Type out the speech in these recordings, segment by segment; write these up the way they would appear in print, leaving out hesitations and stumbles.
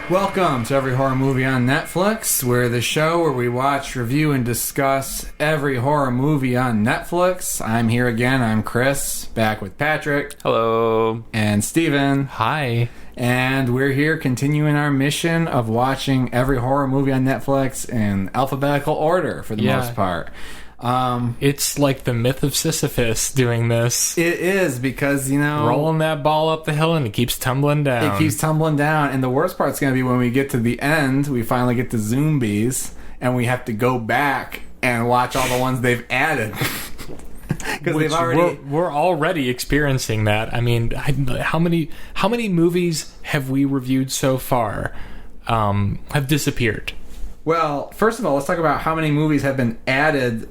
Welcome to Every Horror Movie on Netflix. We're the show where we watch, review, and discuss every horror movie on Netflix. I'm here again. I'm Chris, back with Patrick. Hello. And Steven. Hi. And we're here continuing our mission of watching every horror movie on Netflix in alphabetical order for the most part. It's like the myth of Sisyphus doing this. It is because, rolling that ball up the hill and it keeps tumbling down. It keeps tumbling down. And the worst part's going to be when we get to the end, we finally get to Zombies, and we have to go back and watch all the ones they've added. Because they've already... We're already experiencing that. I mean, how many movies have we reviewed so far have disappeared? Well, first of all, let's talk about how many movies have been added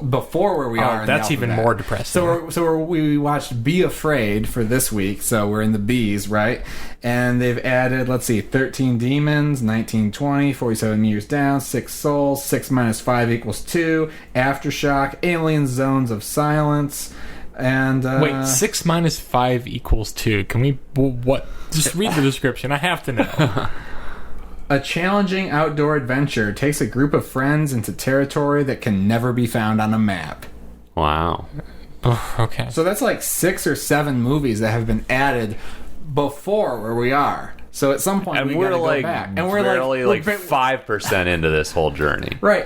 before where we are in that's the even alphabet. more depressing. We watched Be Afraid for this week, so we're in the B's, right? And they've added, 13 Demons, 1920, 47 Meters Down, 6 Souls, 6 minus 5 equals 2, Aftershock, Alien Zones of Silence, and... Wait, 6 minus 5 equals 2. Can we... What? Just read the description. I have to know. A challenging outdoor adventure takes a group of friends into territory that can never be found on a map. Wow. Oh, okay. So that's like 6 or 7 movies that have been added before where we are. So at some point we gotta go back. And we're barely 5% into this whole journey. Right,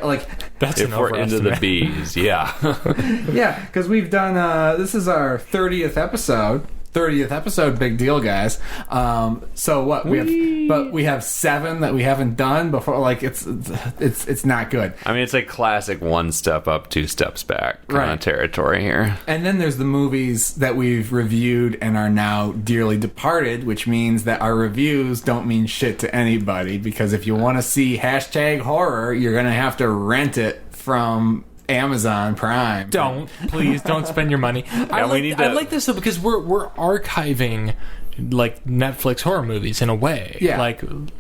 that's if we're into the B's, yeah. Yeah, because we've done this is our 30th episode. 30th episode, big deal, guys. So what we have 7 that we haven't done before. It's not good. I mean, it's like classic 1 step up, 2 steps back kind of territory here. And then there's the movies that we've reviewed and are now dearly departed, which means that our reviews don't mean shit to anybody, because if you want to see #horror, you're gonna have to rent it from Amazon Prime. Please don't spend your money. I like this though, because we're archiving Netflix horror movies in a way. Yeah.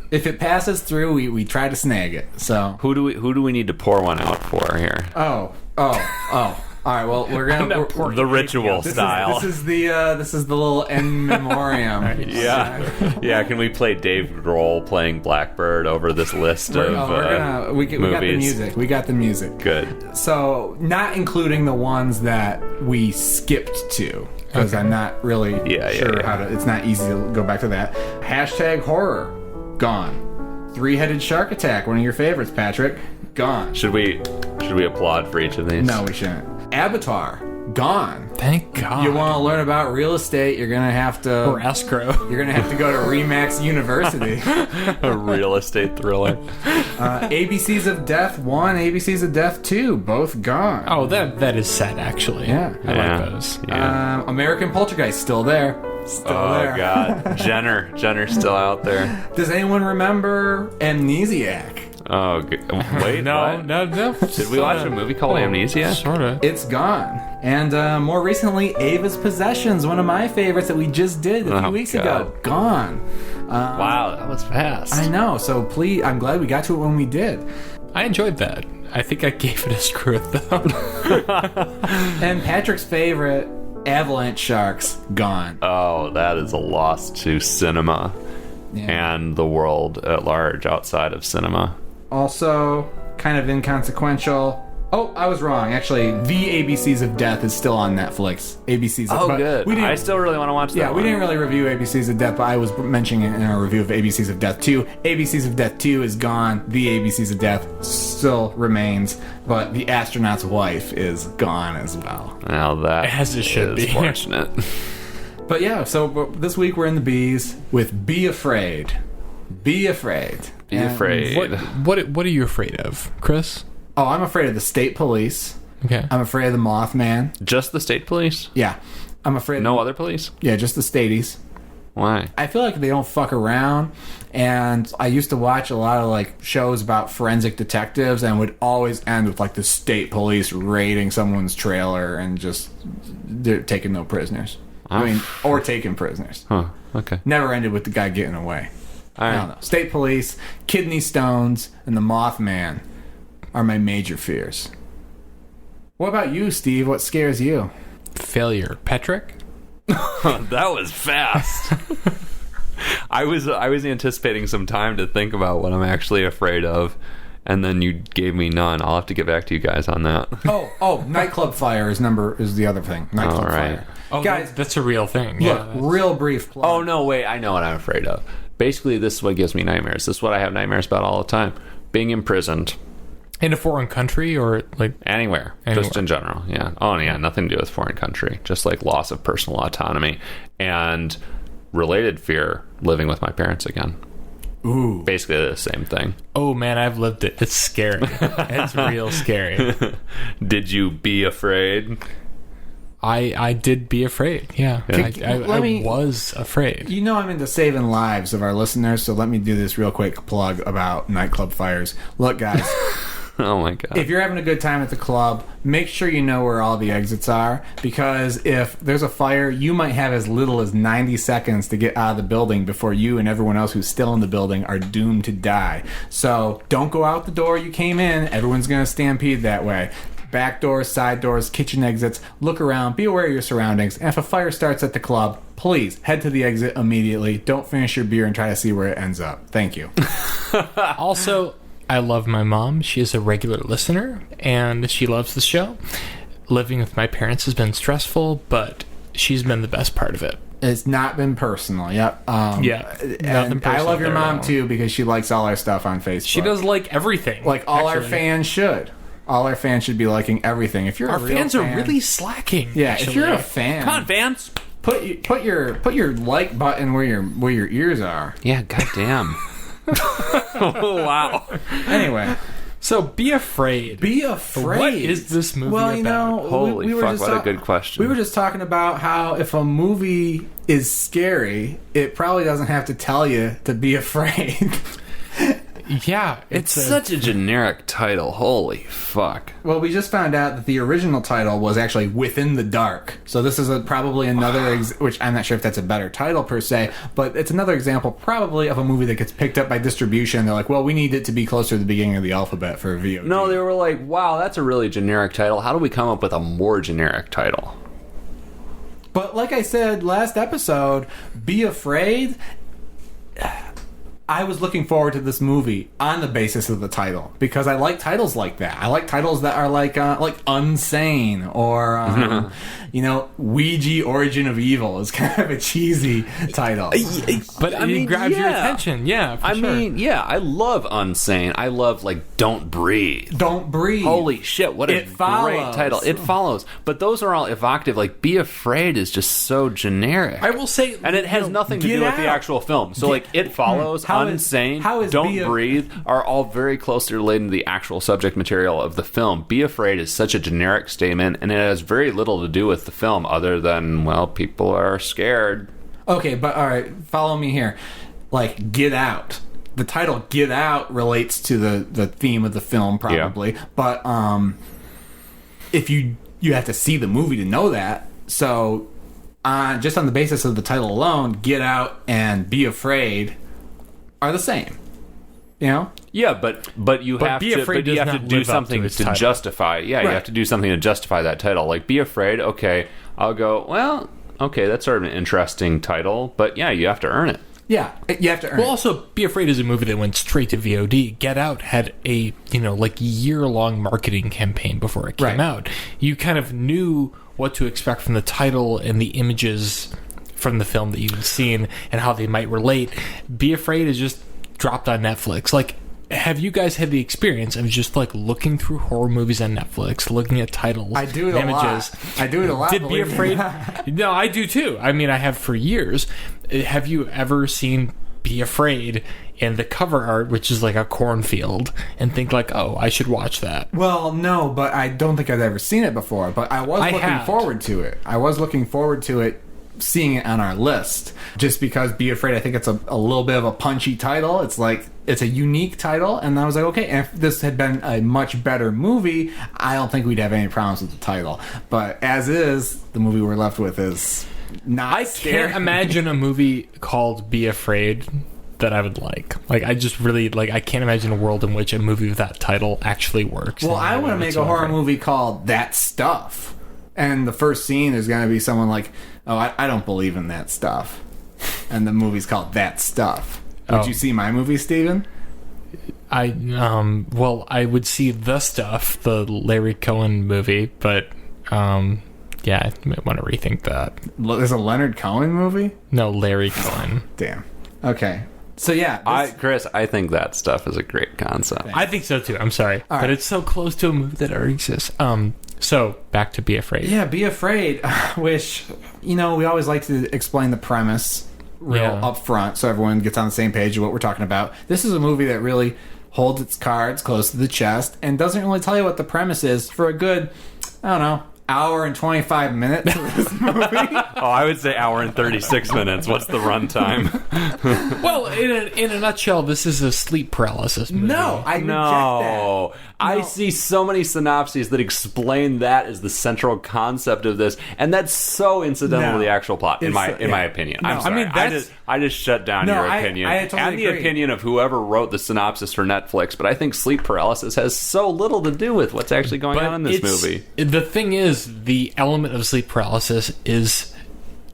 If it passes through, we try to snag it. So who do we need to pour one out for here? Oh. All right. Well, we're gonna the ritual style. This is the little in memoriam. Yeah. Can we play Dave Grohl playing Blackbird over this list of we got the movies? music. We got the music. Good. So not including the ones that we skipped to, because I'm not really sure how to. It's not easy to go back to that. #horror gone. 3-headed shark attack. One of your favorites, Patrick. Gone. Should we applaud for each of these? No, we shouldn't. Avatar, gone. Thank God. You want to learn about real estate, you're going to have to... Or escrow. You're going to have to go to Remax University. A real estate thriller. ABCs of Death 1, ABCs of Death 2, both gone. Oh, that is sad, actually. Yeah. I like those. Yeah. American Poltergeist, still there. Still there. Oh, God. Jenner's still out there. Does anyone remember Amnesiac? Oh, wait, no. Did we watch a movie called Amnesia? Sort of. It's gone. And more recently, Ava's Possessions, one of my favorites that we just did a few weeks ago. Gone. Wow, that was fast. I know. So please, I'm glad we got to it when we did. I enjoyed that. I think I gave it a screw it, though. And Patrick's favorite, Avalanche Sharks, gone. Oh, that is a loss to cinema and the world at large outside of cinema. Also, kind of inconsequential. Oh, I was wrong. Actually, the ABCs of Death is still on Netflix. ABCs of Death. Good. I still really want to watch that. Yeah, we didn't really review ABCs of Death, but I was mentioning it in our review of ABCs of Death 2. ABCs of Death 2 is gone. The ABCs of Death still remains, but the astronaut's wife is gone as well. Now that as it should be fortunate. But yeah, so this week we're in the B's with Be Afraid. Be Afraid. Be afraid. What are you afraid of, Chris? Oh, I'm afraid of the state police. Okay. I'm afraid of the Mothman. Just the state police? Yeah. I'm afraid No other police? Yeah, just the staties. Why? I feel like they don't fuck around, and I used to watch a lot of like shows about forensic detectives, and would always end with like the state police raiding someone's trailer and just they're taking no prisoners. I mean, or taking prisoners. Huh. Okay. Never ended with the guy getting away. All right. I don't know. State police, kidney stones, and the Mothman are my major fears. What about you, Steve? What scares you? Failure. Patrick? That was fast. I was anticipating some time to think about what I'm actually afraid of, and then you gave me none. I'll have to get back to you guys on that. Oh, nightclub fire is the other thing. Nightclub All right. fire. Oh, Guys, that's a real thing. look, real brief plug. Oh, no, wait. I know what I'm afraid of. Basically, this is what gives me nightmares. This is what I have nightmares about all the time. Being imprisoned. In a foreign country or like Anywhere. Just in general. Yeah. Oh, yeah. Nothing to do with foreign country. Just like loss of personal autonomy. And related fear, living with my parents again. Ooh. Basically the same thing. Oh man, I've lived it. It's scary. It's real scary. Did you be afraid? I did be afraid. Yeah. I was afraid. You know I'm into saving lives of our listeners, so let me do this real quick plug about nightclub fires. Look, guys. Oh my god. If you're having a good time at the club, make sure you know where all the exits are, because if there's a fire, you might have as little as 90 seconds to get out of the building before you and everyone else who's still in the building are doomed to die. So don't go out the door you came in. Everyone's going to stampede that way. Back doors, side doors, kitchen exits. Look around. Be aware of your surroundings. And if a fire starts at the club, please head to the exit immediately. Don't finish your beer and try to see where it ends up. Thank you. Also, I love my mom. She is a regular listener, and she loves the show. Living with my parents has been stressful, but she's been the best part of it. It's not been personal. Yep. Nothing personal. I love your there mom, at all. too, because she likes all our stuff on Facebook. She does like everything. Like all our actually. fans should. All our fans should be liking everything. If you're Our a real fans fan, are really slacking. Yeah, actually. if you're a fan, Come on, fans. put your like button where your ears are. Yeah, goddamn. Oh, wow. Anyway, So be afraid. be afraid. What is this movie Well, you about? know, Holy we were fuck, just what a good question. We were just talking about how if a movie is scary, it probably doesn't have to tell you to be afraid. Yeah, It's such a generic title. Holy fuck. Well, we just found out that the original title was actually Within the Dark. So this is probably another, which I'm not sure if that's a better title per se, but it's another example probably of a movie that gets picked up by distribution. They're like, well, we need it to be closer to the beginning of the alphabet for a VOD. No, they were like, wow, that's a really generic title. How do we come up with a more generic title? But like I said last episode, Be Afraid... I was looking forward to this movie on the basis of the title, because I like titles like that. I like titles that are like Unsane or Ouija Origin of Evil is kind of a cheesy title. But it grabs your attention. Yeah, for sure. I love Unsane. I love Don't Breathe. Don't Breathe. Holy shit, what a It follows. great title. It follows. But those are all evocative. Be Afraid is just so generic. I will say, and it has nothing to do with the actual film. So, It Follows, Unsane, Don't Breathe are all very closely related to the actual subject material of the film. Be Afraid is such a generic statement, and it has very little to do with the film other than, well, people are scared. Okay, but all right, follow me here. Get Out. The title Get Out relates to the theme of the film, probably. Yeah. But if you have to see the movie to know that. So, just on the basis of the title alone, Get Out and Be Afraid are the same. You know? Yeah, but you have to do something to justify. Yeah, right. You have to do something to justify that title. Be Afraid. Okay, I'll go. Well, okay, that's sort of an interesting title, but yeah, you have to earn it. Yeah, you have to earn it. Well, also, Be Afraid is a movie that went straight to VOD. Get Out had a year-long marketing campaign before it came out. You kind of knew what to expect from the title and the images from the film that you've seen and how they might relate. Be Afraid is just dropped on Netflix. Have you guys had the experience of just looking through horror movies on Netflix, looking at titles, I do it images? I do it a lot. Did Be Afraid? No, I do too. I mean, I have for years. Have you ever seen Be Afraid and the cover art, which is a cornfield, and think oh, I should watch that? Well, no, but I don't think I've ever seen it before. But I was looking forward to it. I was looking forward to it seeing it on our list. Just because Be Afraid, I think it's a little bit of a punchy title. It's like, it's a unique title, and I was like, okay, and if this had been a much better movie, I don't think we'd have any problems with the title. But as is, the movie we're left with is not scary. I can't imagine a movie called Be Afraid that I would like. Like, I just really, like, I can't imagine a world in which a movie with that title actually works. Well, I want to make a horror movie called That Stuff. And the first scene is going to be someone like, oh, I don't believe in that stuff. And the movie's called That Stuff. Would you see my movie, Steven? Well, I would see The Stuff, the Larry Cohen movie, but, yeah, I might want to rethink that. There's a Leonard Cohen movie? No, Larry Cohen. Damn. Okay. So, yeah. Chris, I think That Stuff is a great concept. Thanks. I think so, too. I'm sorry. All but it's so close to a movie that already exists. So, back to Be Afraid. Yeah, Be Afraid, which, we always like to explain the premise up front so everyone gets on the same page of what we're talking about. This is a movie that really holds its cards close to the chest and doesn't really tell you what the premise is for a good, I don't know, hour and 25 minutes of this movie. I would say hour and 36 minutes. What's the runtime? Well, in a nutshell, this is a sleep paralysis movie. No, I reject that. I see so many synopses that explain that as the central concept of this, and that's so incidental to the actual plot, in my opinion. No. I'm sorry. I mean, I just shut down your opinion I totally and the agree. opinion of whoever wrote the synopsis for Netflix, but I think sleep paralysis has so little to do with what's actually going on in this movie. The thing is, the element of sleep paralysis is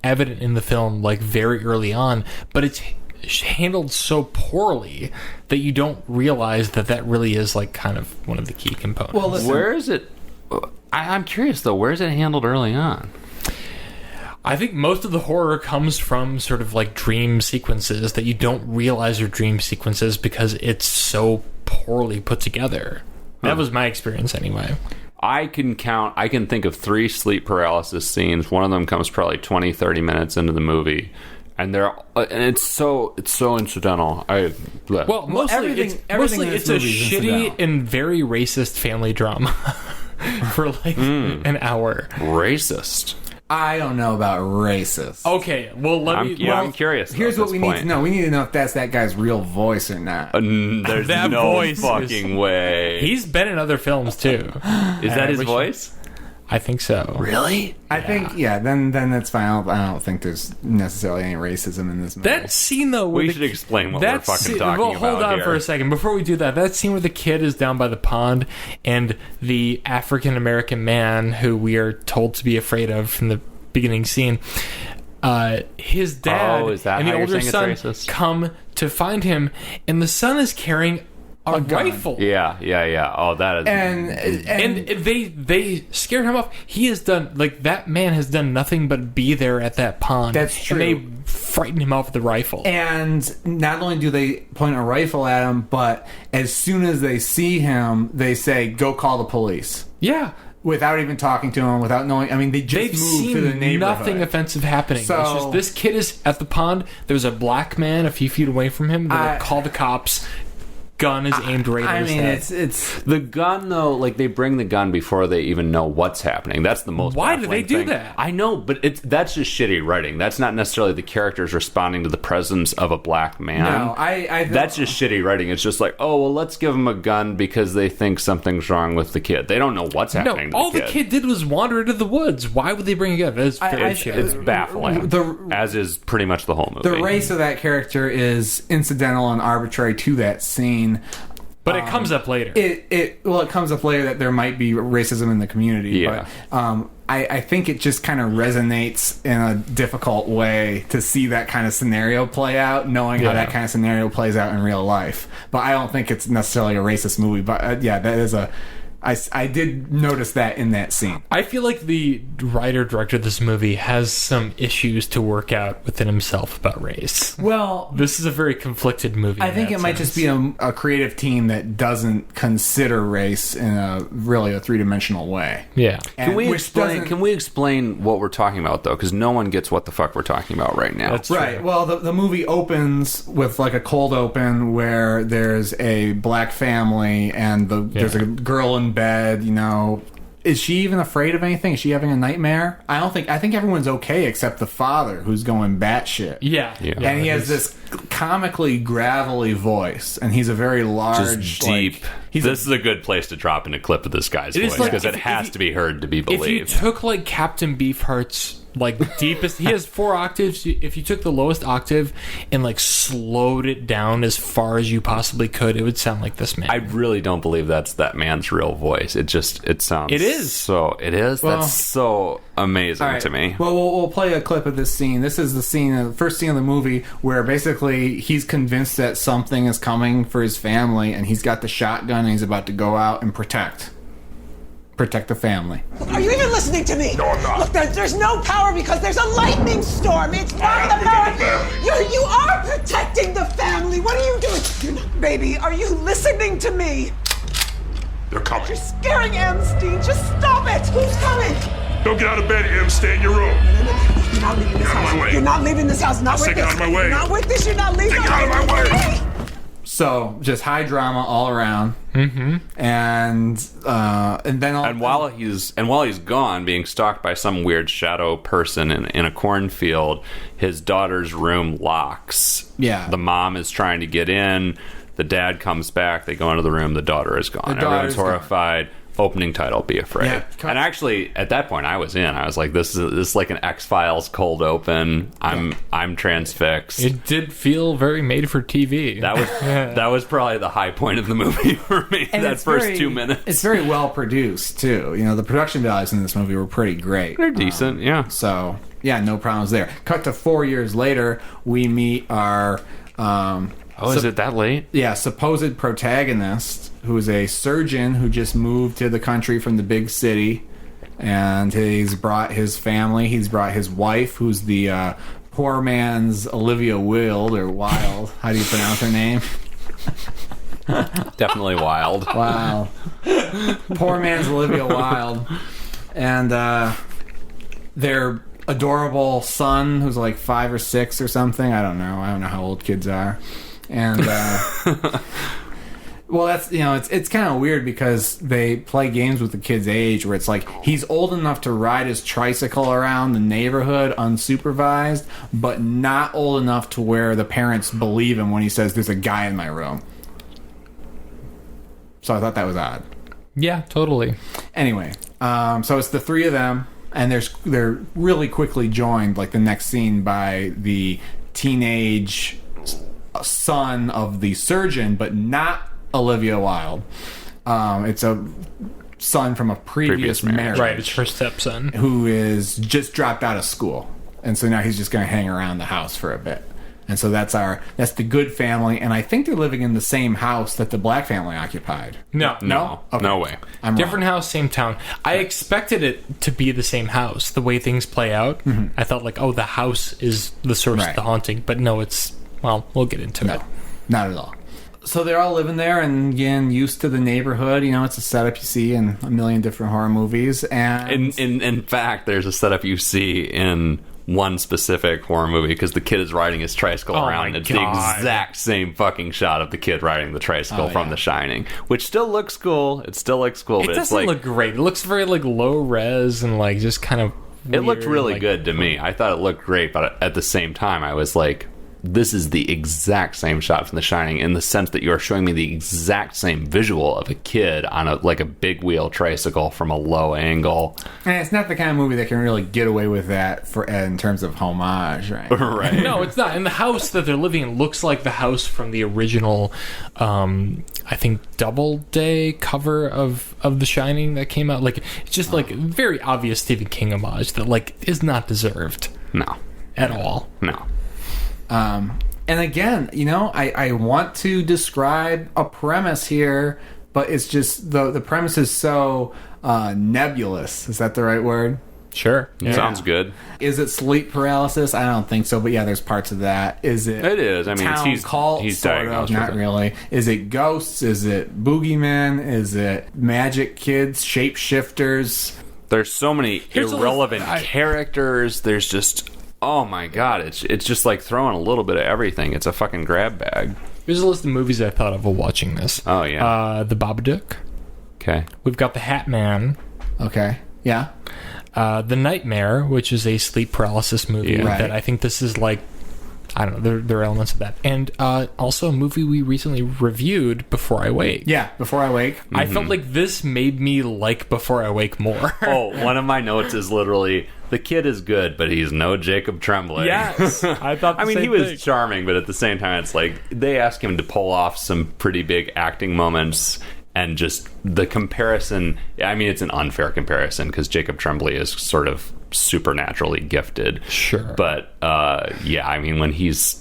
evident in the film, like, very early on, but it's handled so poorly that you don't realize that really is, like, kind of one of the key components. Well, listen, where is it? I'm curious, though. Where is it handled early on? I think most of the horror comes from sort of, like, dream sequences that you don't realize are dream sequences because it's so poorly put together. That was my experience, anyway. I can think of 3 sleep paralysis scenes. One of them comes probably 20, 30 minutes into the movie. And it's so incidental. Mostly it's a shitty and very racist family drama for like an hour. Racist. I don't know about racist. Okay, well, I'm curious. Here's what we need to know. We need to know if that's that guy's real voice or not. There's that no fucking way. He's been in other films too. Is that his voice? I think so. Really? I think, then that's fine. I don't think there's necessarily any racism in this movie. That scene, though... We should explain what we're fucking talking about. Hold on here for a second. Before we do that, that scene where the kid is down by the pond and the African-American man who we are told to be afraid of from the beginning scene, his dad and the older son come to find him, and the son is carrying a rifle. Yeah. Oh, that is... And they scared him off. He has done... Like, that man has done nothing but be there at that pond. That's true. And they frightened him off with the rifle. And not only do they point a rifle at him, but as soon as they see him, they say, go call the police. Yeah. Without even talking to him, without knowing... I mean, they've moved to the neighborhood. Nothing offensive happening. So, it's just, this kid is at the pond. There's a black man a few feet away from him. They call the cops... Gun is aimed right at his head. It's the gun, though. Like, they bring the gun before they even know what's happening. That's the most. Why do they do thing. that? I know, but that's just shitty writing. That's not necessarily the characters responding to the presence of a black man. No, that's just shitty writing. It's just like, oh, well, let's give them a gun because they think something's wrong with the kid. They don't know what's happening. No, all the kid did was wander into the woods. Why would they bring a gun? It's baffling. As is pretty much the whole movie. The race of that character is incidental and arbitrary to that scene. But it comes up later. It comes up later that there might be racism in the community. Yeah. But I think it just kind of resonates in a difficult way to see that kind of scenario play out, knowing how that kind of scenario plays out in real life. But I don't think it's necessarily a racist movie. But that is I did notice that in that scene. I feel like the writer-director of this movie has some issues to work out within himself about race. Well, this is a very conflicted movie. I think it might just be a creative team that doesn't consider race in a three-dimensional way. Yeah. Can we explain what we're talking about, though? Because no one gets what the fuck we're talking about right now. That's right. True. Well, the movie opens with like a cold open where there's a black family and there's a girl in bed, is she even afraid of anything? Is she having a nightmare? I think everyone's okay except the father, who's going batshit. Yeah. And he has this comically gravelly voice, and he's a very large, just deep. This is a good place to drop in a clip of this guy's voice, because it has to be heard to be believed. If you took like Captain Beefheart's like deepest, he has 4 octaves. If you took the lowest octave and like slowed it down as far as you possibly could, it would sound like this man. I really don't believe that's that man's real voice. It sounds. It is. So it is. Well, that's so amazing to me. Well, we'll play a clip of this scene. This is the first scene of the movie where basically he's convinced that something is coming for his family, and he's got the shotgun and he's about to go out and protect the family. Look, are you even listening to me? No, I'm not. Look, there's no power because there's a lightning storm. It's from the mountain. You are protecting the family. What are you doing? Baby, are you listening to me? They're coming. You're scaring Amstein. Just stop it. Who's coming? Don't get out of bed, Em. Stay in your room. No. You're not leaving this Get out of house. my way. You're not leaving this house. Not with Get this. out of my way. Not with this. You're not leaving. Get out of my way. Hey! So just high drama all around, and then while he's gone, being stalked by some weird shadow person in a cornfield, his daughter's room locks. Yeah, the mom is trying to get in. The dad comes back. They go into the room. The daughter is gone. Everyone's horrified. Opening title, Be Afraid. Yeah, and actually, at that point, I was in. I was like, "This is like an X-Files cold open." I'm transfixed. It did feel very made for TV. That was probably the high point of the movie for me. And that first 2 minutes. It's very well produced too. You know, the production values in this movie were pretty great. They're decent, yeah. So yeah, no problems there. Cut to 4 years later, we meet our. Is it that late? Yeah, supposed protagonist, who's a surgeon who just moved to the country from the big city, and he's brought his family. He's brought his wife, who's the poor man's Olivia Wilde, or Wilde. How do you pronounce her name? Definitely Wilde. Wow. Poor man's Olivia Wilde. And their adorable son, who's like 5 or 6 or something. I don't know how old kids are. And well, that's, you know, it's kind of weird because they play games with the kid's age where it's like he's old enough to ride his tricycle around the neighborhood unsupervised, but not old enough to where the parents believe him when he says there's a guy in my room. So I thought that was odd. Yeah, totally. Anyway, so it's the 3 of them, and they're really quickly joined, like the next scene, by the teenage son of the surgeon, but not Olivia Wilde. It's a son from a previous marriage. Right, it's her stepson. Who is just dropped out of school. And so now he's just going to hang around the house for a bit. And so that's the good family, and I think they're living in the same house that the black family occupied. No, Okay. No way. I'm different wrong. house, same town. I expected it to be the same house. The way things play out, I thought like, the house is the source of the haunting, but no, we'll get into it. Not at all. So they're all living there and again used to the neighborhood. You know, it's a setup you see in a million different horror movies. And in fact, there's a setup you see in one specific horror movie because the kid is riding his tricycle around. It's the exact same fucking shot of the kid riding the tricycle from The Shining, which still looks cool. It still looks cool, It but doesn't it's like look great. It looks very like low res and like just kind of weird. It looked really good to me. I thought it looked great, but at the same time, I was like, this is the exact same shot from The Shining in the sense that you are showing me the exact same visual of a kid on a big wheel tricycle from a low angle. And it's not the kind of movie that can really get away with that in terms of homage, right? Right. No, it's not. And the house that they're living in looks like the house from the original, I think, Doubleday cover of The Shining that came out. Like, it's just like very obvious Stephen King homage that like is not deserved. No. At all. No. And again, you know, I want to describe a premise here, but it's just the premise is so nebulous. Is that the right word? Sure. Yeah. Sounds good. Is it sleep paralysis? I don't think so, but yeah, there's parts of that. Is it? It is. I mean, he's sort of, not really. Is it ghosts? Is it boogeymen? Is it magic kids, shapeshifters? There's so many irrelevant characters. There's just, oh my god, it's just like throwing a little bit of everything. It's a fucking grab bag. Here's a list of movies I thought of while watching this. Oh yeah. The Babadook. Okay. We've got The Hat Man. Okay. Yeah. The Nightmare, which is a sleep paralysis movie that I think this is like, I don't know, there are elements of that. And also a movie we recently reviewed, Before I Wake. Yeah, Before I Wake. Mm-hmm. I felt like this made me like Before I Wake more. One of my notes is literally, the kid is good, but he's no Jacob Tremblay. Yes, I thought the I mean, same he was thing. charming, but at the same time, it's like, they ask him to pull off some pretty big acting moments, and just the comparison, I mean, it's an unfair comparison, because Jacob Tremblay is sort of supernaturally gifted. Sure. But, I mean, when he's,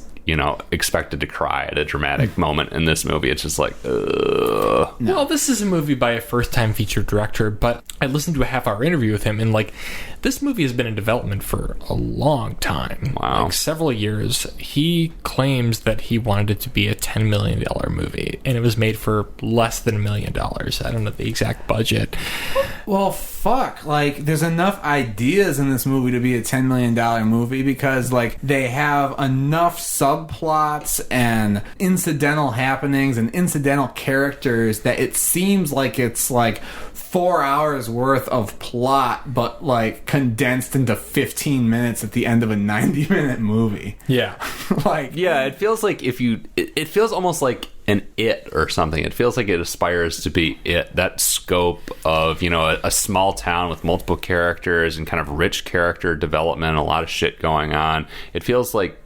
expected to cry at a dramatic moment in this movie, it's just like, ugh. No. Well, this is a movie by a first-time feature director, but I listened to a half-hour interview with him, and, like, this movie has been in development for a long time. Wow. Like, several years. He claims that he wanted it to be a $10 million movie, and it was made for less than $1 million. I don't know the exact budget. Well, fuck. Like, there's enough ideas in this movie to be a $10 million movie, because, like, they have enough subplots and incidental happenings and incidental characters that it seems like it's, like, 4 hours worth of plot, but, like, condensed into 15 minutes at the end of a 90-minute movie. Yeah. It feels like it feels almost like an It or something. It feels like it aspires to be It, that scope of, a small town with multiple characters and kind of rich character development, a lot of shit going on. It feels like,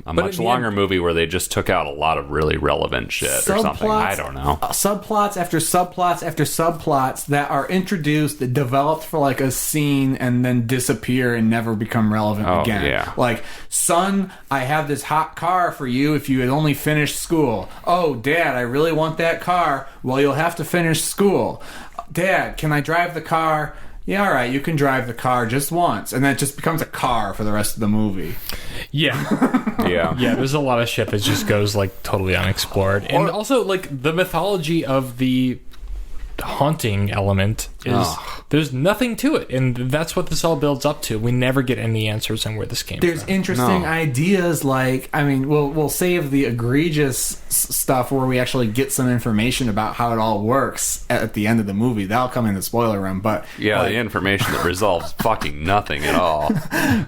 a much longer movie where they just took out a lot of really relevant shit or something. I don't know. Subplots after subplots after subplots that are introduced, developed for like a scene, and then disappear and never become relevant again. Yeah. Like, son, I have this hot car for you if you had only finished school. Oh, Dad, I really want that car. Well, you'll have to finish school. Dad, can I drive the car? Yeah, all right, you can drive the car just once. And then it just becomes a car for the rest of the movie. Yeah. Yeah, there's a lot of shit that just goes, like, totally unexplored. And also, like, the mythology of the haunting element is there's nothing to it, and that's what this all builds up to. We never get any answers on where this came from. There's interesting ideas, like, I mean, we'll save the egregious stuff where we actually get some information about how it all works at the end of the movie. That'll come in the spoiler room, but the information that resolves fucking nothing at all.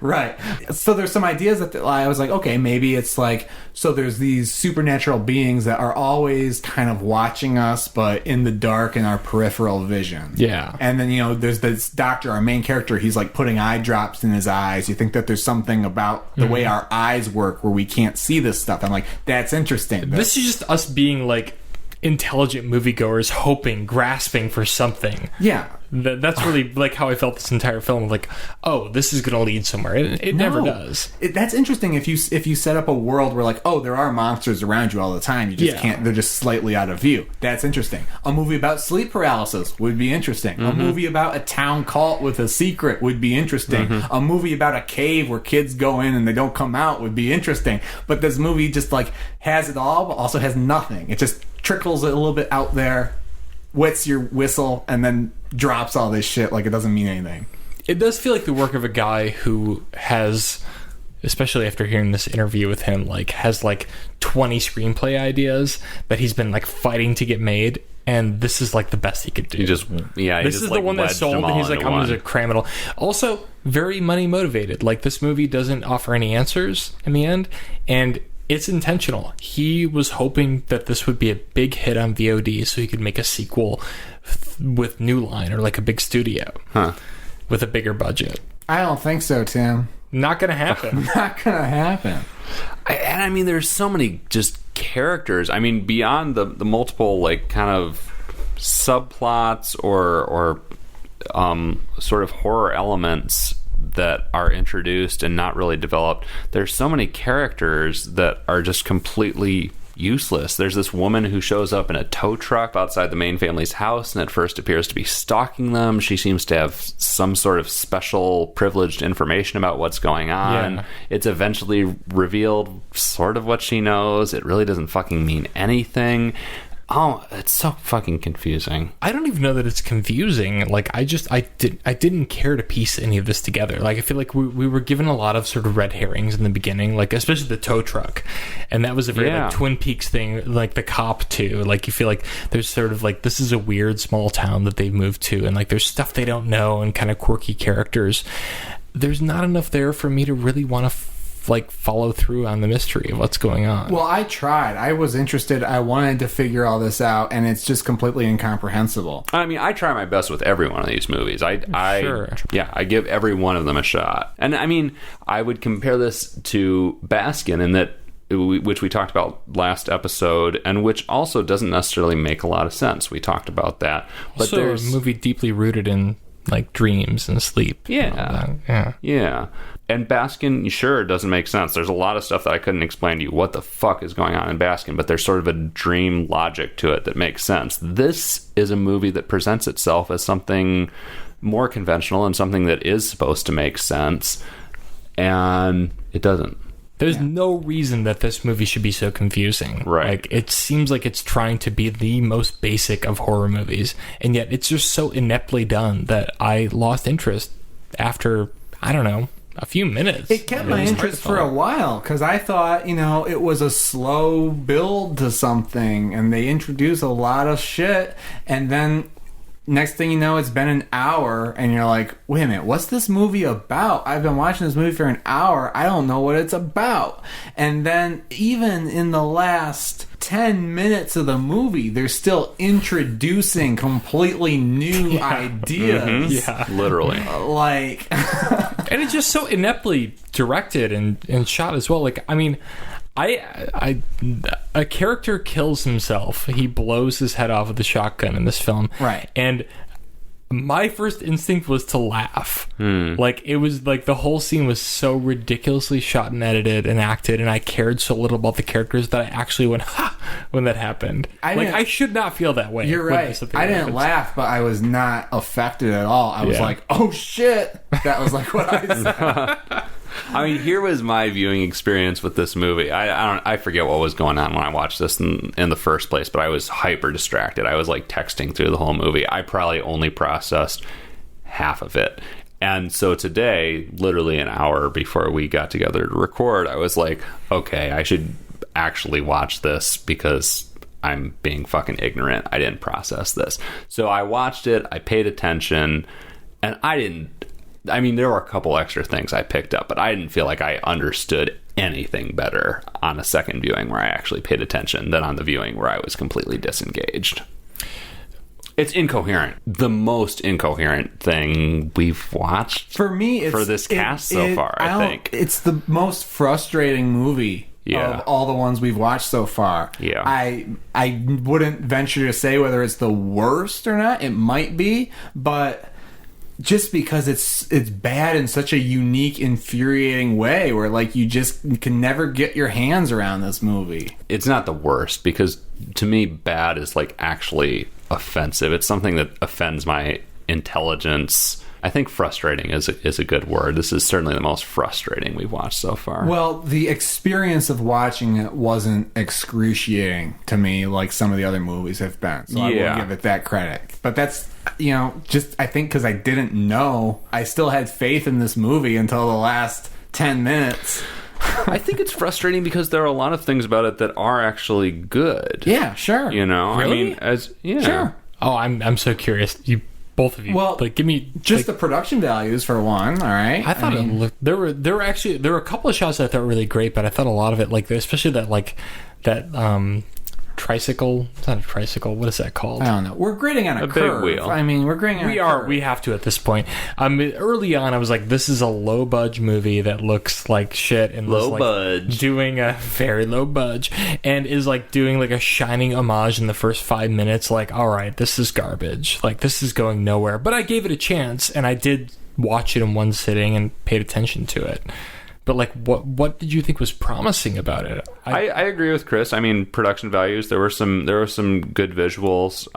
Right. So there's some ideas that I was like, okay, maybe it's like, so there's these supernatural beings that are always kind of watching us, but in the dark in our peripheral vision. Yeah. And then, there's this doctor, our main character, he's like putting eye drops in his eyes. You think that there's something about the way our eyes work where we can't see this stuff. I'm like, that's interesting. This is just us being like intelligent moviegoers grasping for something. Yeah. That's really like how I felt this entire film. Like, oh, this is going to lead somewhere. It never does. That's interesting if you set up a world where, like, oh, there are monsters around you all the time. You just can't. They're just slightly out of view. That's interesting. A movie about sleep paralysis would be interesting. A movie about a town cult with a secret would be interesting. A movie about a cave where kids go in and they don't come out would be interesting. But this movie just, like, has it all, but also has nothing. It just trickles it a little bit out there, wets your whistle, and then drops all this shit like it doesn't mean anything. It does feel like the work of a guy who has, especially after hearing this interview with him, like, has like 20 screenplay ideas that he's been like fighting to get made, and this is like the best he could do. This is the one that sold, and he's like, I'm going to cram it all. Also, very money motivated. Like, this movie doesn't offer any answers in the end, and it's intentional. He was hoping that this would be a big hit on VOD so he could make a sequel with New Line or like a big studio with a bigger budget. I don't think so, Tim. Not gonna happen. Not gonna happen. I mean, there's so many just characters. I mean, beyond the multiple, like, kind of subplots or sort of horror elements that are introduced and not really developed, there's so many characters that are just completely useless. There's this woman who shows up in a tow truck outside the main family's house and at first appears to be stalking them. She seems to have some sort of special privileged information about what's going on. Yeah. It's eventually revealed sort of what she knows. It really doesn't fucking mean anything. Oh, it's so fucking confusing. I don't even know that it's confusing. Like, I didn't care to piece any of this together. Like, I feel like we were given a lot of sort of red herrings in the beginning, like, especially the tow truck. And that was a very, like, Twin Peaks thing, like, the cop, too. Like, you feel like there's sort of, like, this is a weird small town that they've moved to, and, like, there's stuff they don't know and kind of quirky characters. There's not enough there for me to really want to follow through on the mystery of what's going on. Well, I tried. I was interested. I wanted to figure all this out, and it's just completely incomprehensible. I mean, I try my best with every one of these movies. I give every one of them a shot. And I mean, I would compare this to Baskin in that, which we talked about last episode, and which also doesn't necessarily make a lot of sense. We talked about that. But also, there's a movie deeply rooted in, like, dreams and sleep. Yeah. And Baskin, sure, doesn't make sense. There's a lot of stuff that I couldn't explain to you what the fuck is going on in Baskin, but there's sort of a dream logic to it that makes sense. This is a movie that presents itself as something more conventional and something that is supposed to make sense, and it doesn't. There's no reason that this movie should be so confusing. Right. Like, it seems like it's trying to be the most basic of horror movies, and yet it's just so ineptly done that I lost interest after, I don't know, a few minutes. It kept my interest for a while, because I thought, it was a slow build to something, and they introduced a lot of shit, and then next thing you know, it's been an hour, and you're like, wait a minute, what's this movie about? I've been watching this movie for an hour. I don't know what it's about. And then even in the last 10 minutes of the movie, they're still introducing completely new ideas. Mm-hmm. Yeah. Literally. Like... And it's just so ineptly directed and shot as well. Like, I mean... a character kills himself. He blows his head off with a shotgun in this film. Right. And my first instinct was to laugh. Like, it was like the whole scene was so ridiculously shot and edited and acted, and I cared so little about the characters that I actually went, ha, when that happened. I should not feel that way. You're right. I didn't laugh, but I was not affected at all. I was like, oh shit. That was like what I said. I mean, here was my viewing experience with this movie. I forget what was going on when I watched this in the first place, but I was hyper distracted. I was like texting through the whole movie. I probably only processed half of it. And so today, literally an hour before we got together to record, I was like, okay, I should actually watch this because I'm being fucking ignorant. I didn't process this. So I watched it, I paid attention, and I mean, there were a couple extra things I picked up, but I didn't feel like I understood anything better on a second viewing where I actually paid attention than on the viewing where I was completely disengaged. It's incoherent. The most incoherent thing we've watched for me for this cast so far, I think. It's the most frustrating movie of all the ones we've watched so far. Yeah. I wouldn't venture to say whether it's the worst or not. It might be, but just because it's bad in such a unique, infuriating way where, like, you just can never get your hands around this movie. It's not the worst, because to me, bad is, like, actually offensive. It's something that offends my intelligence. I think frustrating is a good word. This is certainly the most frustrating we've watched so far. Well, the experience of watching it wasn't excruciating to me like some of the other movies have been. So I will give it that credit. But that's, just I think because I didn't know, I still had faith in this movie until the last 10 minutes. I think it's frustrating because there are a lot of things about it that are actually good. Yeah, sure. Really? I mean, Sure. Oh, I'm so curious. Both of you. Well, like, give me just the production values for one. All right. I thought it looked. There were a couple of shots that I thought were really great, but I thought a lot of it, like, especially that tricycle. It's not a tricycle. What is that called? I don't know. We're grading on a curve. Big wheel. I mean, we're grading on a curve. We have to at this point. Early on, I was like, this is a low budge movie that looks like shit and doing a very low budge and is like doing like a shining homage in the first 5 minutes. Like, all right, this is garbage. Like, this is going nowhere. But I gave it a chance, and I did watch it in one sitting and paid attention to it. But, like, what did you think was promising about it? I agree with Chris. I mean, production values, there were some good visuals.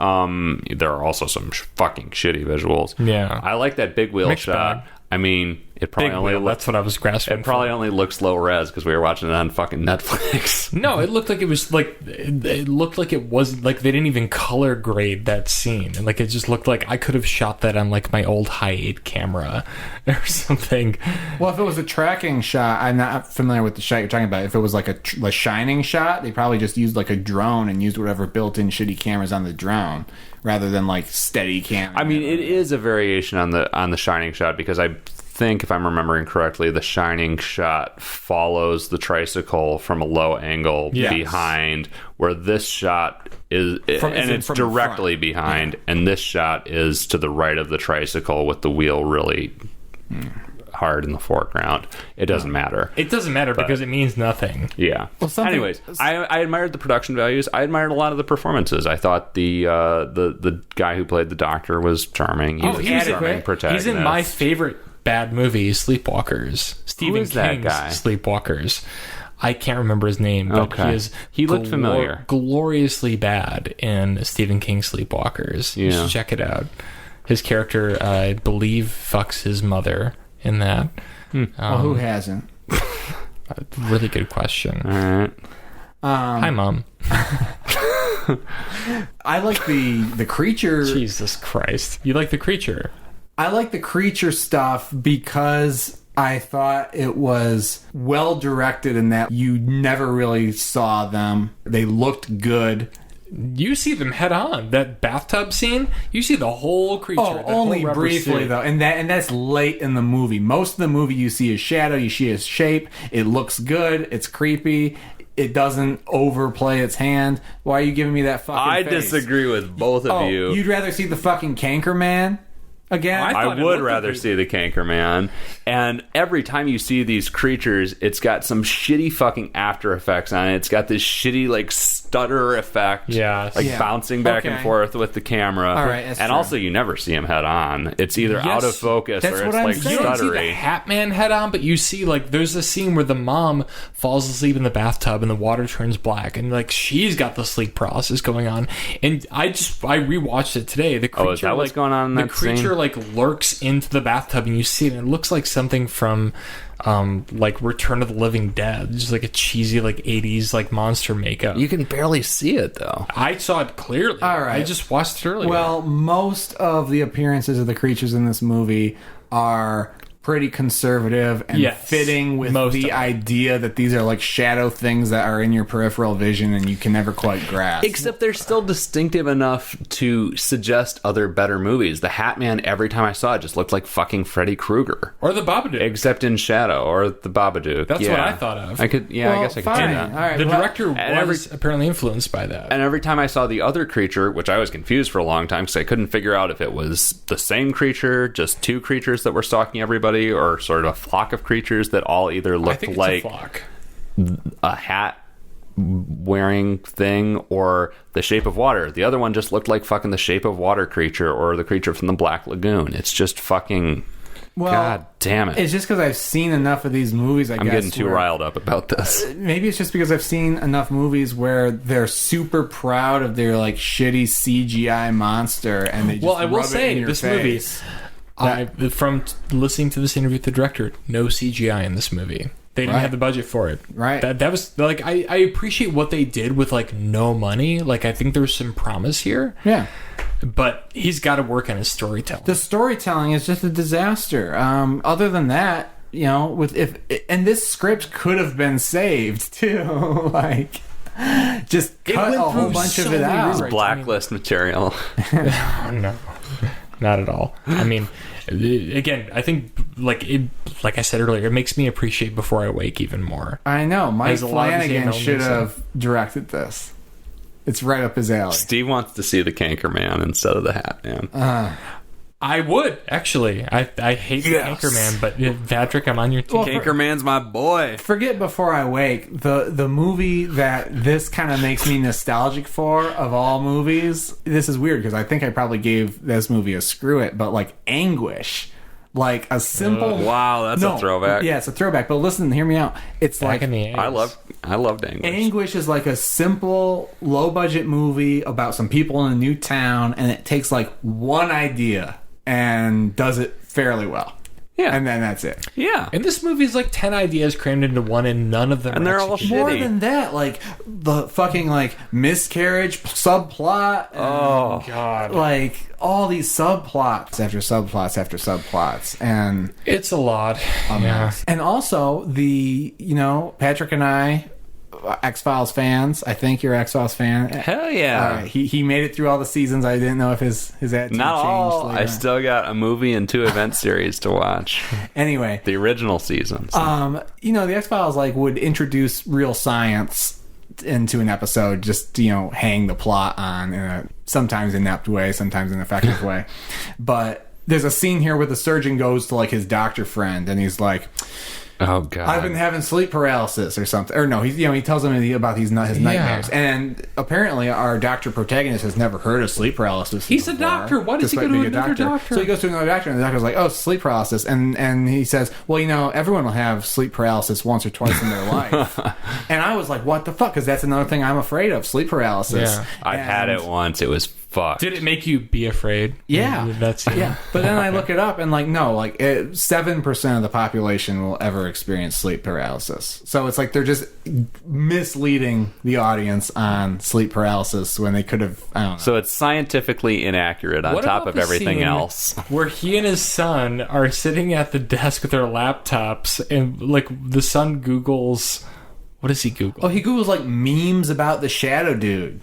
There are also some fucking shitty visuals. Yeah. I like that big wheel shot. I mean, It probably that's what I was grasping. It probably only looks low res because we were watching it on fucking Netflix. No, it looked like it was like it looked like it wasn't like they didn't even color grade that scene, and like it just looked like I could have shot that on like my old high 8 camera or something. Well, if it was a tracking shot, I'm not familiar with the shot you're talking about. If it was like a shining shot, they probably just used like a drone and used whatever built-in shitty cameras on the drone rather than like steady camera. I mean, it is a variation on the shining shot because I think, if I'm remembering correctly, the shining shot follows the tricycle from a low angle behind, where this shot is it's directly behind, and this shot is to the right of the tricycle with the wheel really hard in the foreground. It doesn't matter. It doesn't matter because it means nothing. Yeah. Well, anyways, I admired the production values. I admired a lot of the performances. I thought the guy who played the doctor was charming. He was a charming protagonist. He's in my favorite bad movie, Sleepwalkers. Stephen King's Sleepwalkers. I can't remember his name, but he looked familiar. Gloriously bad in Stephen King's Sleepwalkers. You should check it out. His character, I believe, fucks his mother in that. Well, who hasn't? Really good question. All right. Hi, Mom. I like the creature. Jesus Christ. You like the creature? I like the creature stuff because I thought it was well directed in that you never really saw them. They looked good. You see them head on. That bathtub scene, you see the whole creature. Oh, only briefly though, and that's late in the movie. Most of the movie you see a shadow, you see a shape. It looks good. It's creepy. It doesn't overplay its hand. Why are you giving me that fucking face? Disagree with both of you. You'd rather see the fucking Canker Man? Again, I would rather see the Canker Man. And every time you see these creatures, it's got some shitty fucking After Effects on it. It's got this shitty like stutter effect, bouncing back and forth with the camera. All right, and also you never see him head on. It's either out of focus or it's like stuttery. You don't see the Hat Man head on, but you see like there's a scene where the mom falls asleep in the bathtub and the water turns black, and like she's got the sleep paralysis going on. And I rewatched it today. The creature, is that what's going on in that scene? The creature like lurks into the bathtub, and you see it, and it looks like something from like Return of the Living Dead, just like a cheesy like 80s like monster makeup. You can barely see it though. I saw it clearly. All right, I just watched it earlier. Well, most of the appearances of the creatures in this movie are pretty conservative and fitting with the idea that these are like shadow things that are in your peripheral vision and you can never quite grasp. Except they're still distinctive enough to suggest other better movies. The Hat Man, every time I saw it, just looked like fucking Freddy Krueger. Or the Babadook. Except in shadow. Or the Babadook. That's what I thought of. I guess I could see that. All right, the director was apparently influenced by that. And every time I saw the other creature, which I was confused for a long time because I couldn't figure out if it was the same creature, just two creatures that were stalking everybody, or sort of a flock of creatures that all either looked like a hat wearing thing or the Shape of Water. The other one just looked like fucking the Shape of Water creature or the creature from the Black Lagoon. It's just fucking... God damn it. It's just because I've seen enough of these movies, I guess. I'm getting too riled up about this. Maybe it's just because I've seen enough movies where they're super proud of their like shitty CGI monster and they just I will say, this movie... from listening to this interview with the director, no CGI in this movie. They didn't have the budget for it. Right. That was like I appreciate what they did with like no money. Like I think there's some promise here. Yeah. But he's got to work on his storytelling. The storytelling is just a disaster. Other than that, you know, and this script could have been saved too. Like, just cut a whole bunch of it out. It's blacklist material. No. Not at all. I mean, again, I think like I said earlier, it makes me appreciate Before I Wake even more. I know. Mike Flanagan should have directed this. It's right up his alley. Steve wants to see the Canker Man instead of the Hat Man. I would, actually. I hate the Canker Man, but Patrick, I'm on your team. Canker Man's my boy. Forget Before I Wake. The movie that this kind of makes me nostalgic for of all movies, this is weird because I think I probably gave this movie a screw it, but like Anguish. Like a simple... wow, that's a throwback. Yeah, it's a throwback, but listen, hear me out. It's back like... in the 80s. I loved Anguish. Anguish is like a simple, low-budget movie about some people in a new town, and it takes like one idea and does it fairly well. Yeah. And then that's it. Yeah. And this movie is like 10 ideas crammed into one, and none of them And are they're all executed. More shitty. than that, like the fucking like miscarriage subplot. Oh God. Like all these subplots after subplots after subplots, and It's a lot. Yeah. and also the Patrick and I, X-Files fans. I think you're an X-Files fan. Hell yeah. He made it through all the seasons. I didn't know if his attitude Not changed all. later I on. still got a movie and 2 event series to watch. Anyway, The original seasons. the X-Files would introduce real science into an episode, just hang the plot on in a sometimes inept way, sometimes an effective way. But there's a scene here where the surgeon goes to his doctor friend, and he's like, oh god. I've been having sleep paralysis or something. Or no, he tells him about his nightmares. And apparently our doctor protagonist has never heard of sleep paralysis. He's a before, doctor. Why does he go despite to being a another doctor? So he goes to another doctor, and the doctor's like, oh, sleep paralysis. And he says, well, everyone will have sleep paralysis once or twice in their life. And I was like, what the fuck? Because that's another thing I'm afraid of, sleep paralysis. Yeah. I've had it once. It was fucked. Did it make you be afraid? Yeah. That's Yeah. But then I look it up, and 7% of the population will ever experience sleep paralysis. So it's like they're just misleading the audience on sleep paralysis when they could have, I don't know. So it's scientifically inaccurate on What top about of the everything scene else. where he and his son are sitting at the desk with their laptops, and the son Googles. What does he Google? Oh, he Googles memes about the Shadow Dude.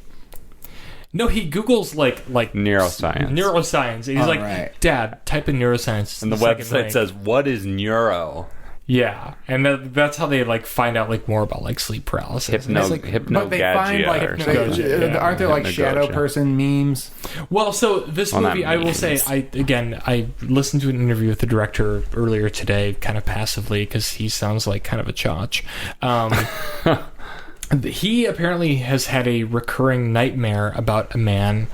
No, he Googles like Neuroscience. Neuroscience. And he's like, right. Dad, type in neuroscience. And the second website rank. says, what is neuro? Yeah, and that's how they find out more about sleep paralysis. And it's But they find Hypnagogia, aren't there shadow Hypnagogia. person memes? Well, so this Well, movie, not I will say, memes. I listened to an interview with the director earlier today, kind of passively, because he sounds like kind of a chotch. He apparently has had a recurring nightmare about a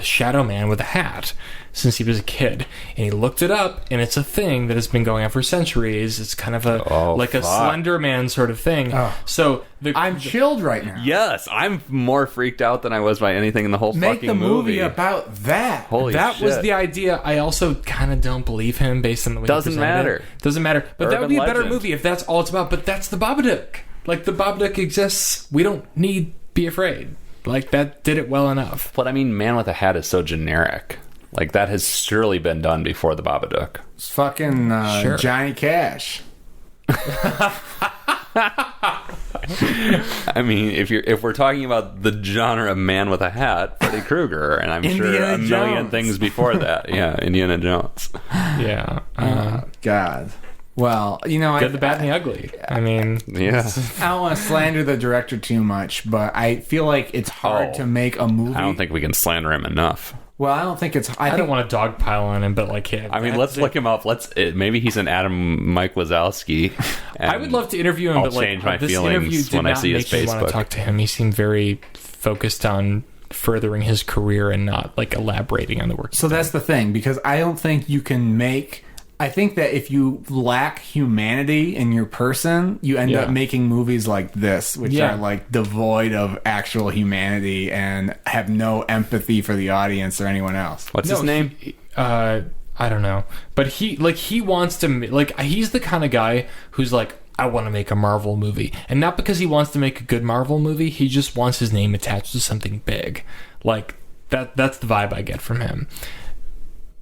shadow man with a hat, since he was a kid. And he looked it up, and it's a thing that has been going on for centuries. It's kind of a fuck. Slender Man sort of thing. Oh. So I'm chilled right now. Yes, I'm more freaked out than I was by anything in the whole Make fucking the movie about that. Holy that shit. was the idea. I also kind of don't believe him based on the way Doesn't he presented matter. it. Doesn't matter. But that would Urban be a better legend. movie if that's all it's about. But that's the Babadook. The Babadook exists. We don't need Be Afraid. That did it well enough. But I mean, Man with a Hat is so generic. That has surely been done before the Babadook. It's fucking Sure. Johnny Cash. I mean, if we're talking about the genre of Man with a Hat, Freddy Krueger, and I'm sure Indiana a million Jones. things before that. Yeah, Indiana Jones. Yeah. God. Well, Good, the bad, and the ugly. I mean, Yeah. I don't want to slander the director too much, but I feel like it's hard to make a movie. I don't think we can slander him enough. Well, I don't think it's. I think don't want to dogpile on him, but yeah. I mean, let's look him up. Maybe he's an Adam Mike Wazowski. I would love to interview him, I'll but change my this feelings interview did when I not see his make me want Facebook. to talk to him. He seemed very focused on furthering his career and not elaborating on the work. So that's the thing, because I don't think you can make. I think that if you lack humanity in your person, you end up making movies like this, which are devoid of actual humanity and have no empathy for the audience or anyone else. What's his name? I don't know, but he wants to he's the kind of guy who's I want to make a Marvel movie, and not because he wants to make a good Marvel movie. He just wants his name attached to something big, that's the vibe I get from him.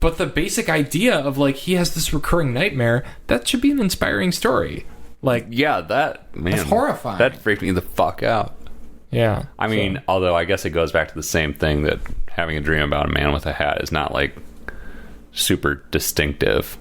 But the basic idea of he has this recurring nightmare, that should be an inspiring story. Yeah, that man, It's horrifying. That freaked me the fuck out. Yeah. I mean, although I guess it goes back to the same thing that having a dream about a man with a hat is not super distinctive.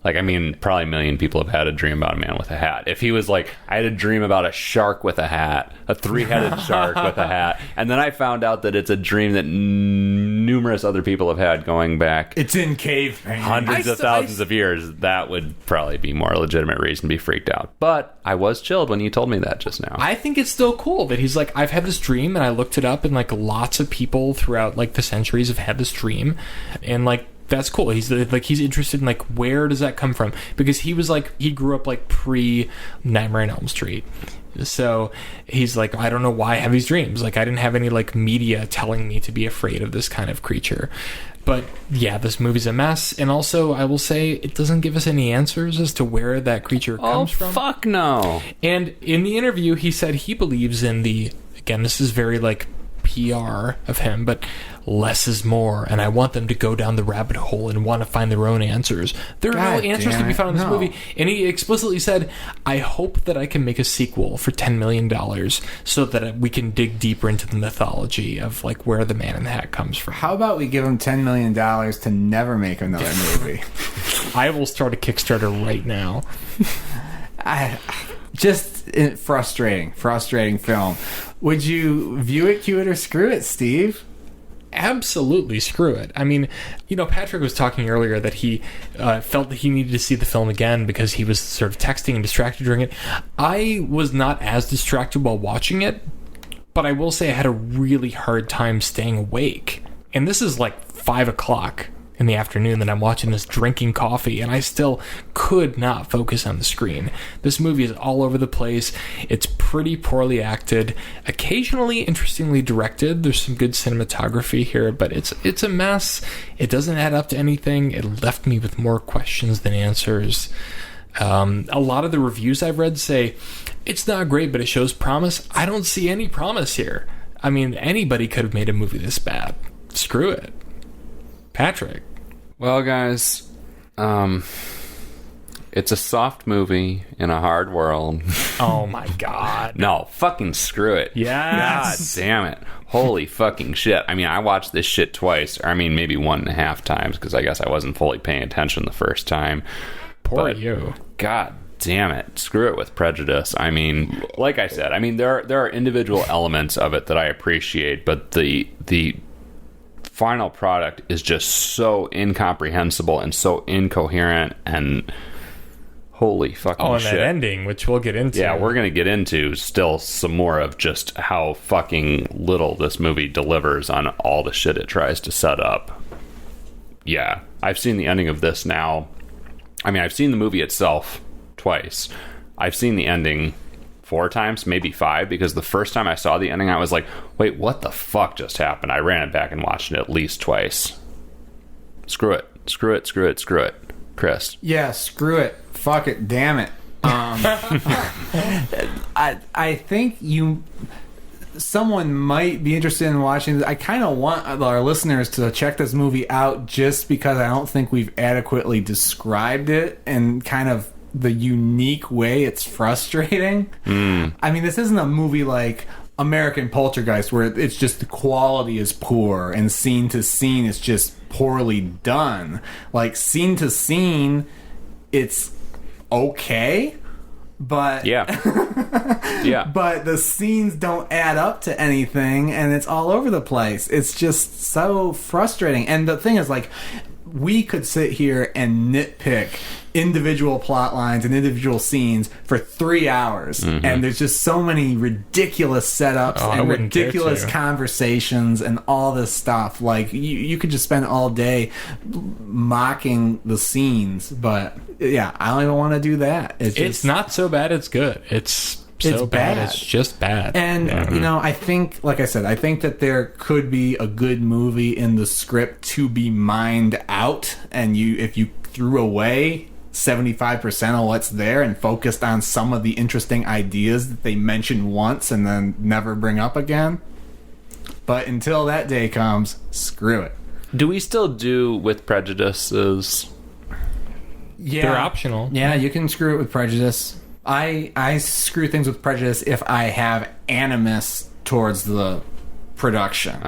I mean, probably a million people have had a dream about a man with a hat. If he was I had a dream about a shark with a hat, a 3-headed shark with a hat, and then I found out that it's a dream that numerous other people have had going back It's in cave painting. hundreds of thousands of years, that would probably be more legitimate reason to be freaked out. But I was chilled when you told me that just now. I think it's still cool that he's I've had this dream, and I looked it up, and lots of people throughout the centuries have had this dream, and that's cool. He's he's interested in where does that come from, because he was he grew up pre Nightmare on Elm Street, So he's like, I don't know why I have these dreams. Like, I didn't have any like media telling me to be afraid of this kind of creature. But yeah, this movie's a mess. And also, I will say, it doesn't give us any answers as to where that creature comes from. Oh, fuck no. And in the interview, he said he believes in again, this is very like PR of him, but less is more, and I want them to go down the rabbit hole and want to find their own answers. There are no answers to be found in this movie, and he explicitly said, I hope that I can make a sequel for $10 million so that we can dig deeper into the mythology of like where the Man in the Hat comes from. How about we give him $10 million to never make another movie? I will start a Kickstarter right now. Frustrating film. Would you view it, cue it, or screw it, Steve? Absolutely screw it. I mean, Patrick was talking earlier that he felt that he needed to see the film again because he was sort of texting and distracted during it. I was not as distracted while watching it, but I will say I had a really hard time staying awake. And this is like 5 o'clock in the afternoon that I'm watching this, drinking coffee, and I still could not focus on the screen. This movie is all over the place. It's pretty poorly acted, occasionally interestingly directed. There's some good cinematography here, but it's a mess. It doesn't add up to anything. It left me with more questions than answers. A lot of the reviews I've read say it's not great, but it shows promise. I don't see any promise here. I mean, anybody could have made a movie this bad. Screw it. Patrick. Well, guys, it's a soft movie in a hard world. Oh my god. No, fucking screw it. Yes. God damn it. Holy fucking shit. I mean, I watched this shit twice. Or, I mean, maybe 1.5 times, because I guess I wasn't fully paying attention the first time. Poor you. God damn it. Screw it with prejudice. I mean, like I said, I mean, there are individual elements of it that I appreciate, but the final product is just so incomprehensible and so incoherent, and holy fucking and shit. that ending, which we'll get into. Yeah, we're going to get into still some more of just how fucking little this movie delivers on all the shit it tries to set up. Yeah, I've seen the ending of this now. I mean, I've seen the movie itself twice. I've seen the ending 4 times, maybe 5, because the first time I saw the ending, I was like, wait, what the fuck just happened? I ran it back and watched it at least twice. Screw it. Screw it, screw it, screw it. Chris. Yeah, screw it. Fuck it. Damn it. I think someone might be interested in watching this. I kind of want our listeners to check this movie out just because I don't think we've adequately described it and kind of the unique way it's frustrating. I mean, this isn't a movie like American Poltergeist where it's just the quality is poor and scene to scene it's just poorly done. Like, scene to scene, it's okay, but yeah, but the scenes don't add up to anything, and it's all over the place. It's just so frustrating. And the thing is, like, we could sit here and nitpick individual plot lines and individual scenes for 3 hours, and there's just so many ridiculous setups and ridiculous conversations and all this stuff. Like, you could just spend all day mocking the scenes, but yeah, I don't even want to do that. It's not so bad it's good. It's so bad it's just bad. And I think, like I said, I think that there could be a good movie in the script to be mined out, and if you threw away 75% of what's there and focused on some of the interesting ideas that they mention once and then never bring up again. But until that day comes, screw it. Do we still do with prejudices? Yeah, they're optional. Yeah, you can screw it with prejudice. I screw things with prejudice if I have animus towards the production.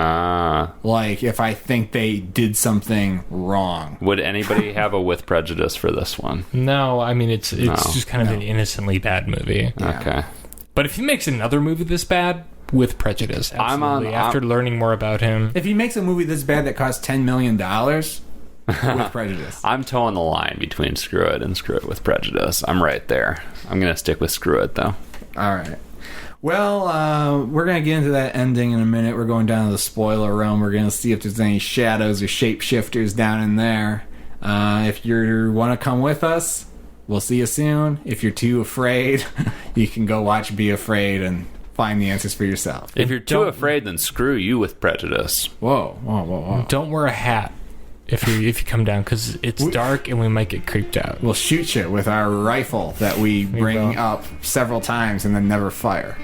Like, if I think they did something wrong. Would anybody have a with prejudice for this one? No, I mean, it's just kind of an innocently bad movie. Yeah. Okay. But if he makes another movie this bad, with prejudice, absolutely. After learning more about him. If he makes a movie this bad that costs $10 million, with prejudice. I'm towing the line between screw it and screw it with prejudice. I'm right there. I'm going to stick with screw it, though. All right. Well, we're going to get into that ending in a minute. We're going down to the spoiler realm. We're going to see if there's any shadows or shapeshifters down in there. If you want to come with us, we'll see you soon. If you're too afraid, you can go watch Be Afraid and find the answers for yourself. If you're too afraid, then screw you with prejudice. Whoa. Don't wear a hat if you come down, because it's dark and we might get creeped out. We'll shoot you with our rifle that we bring up several times and then never fire.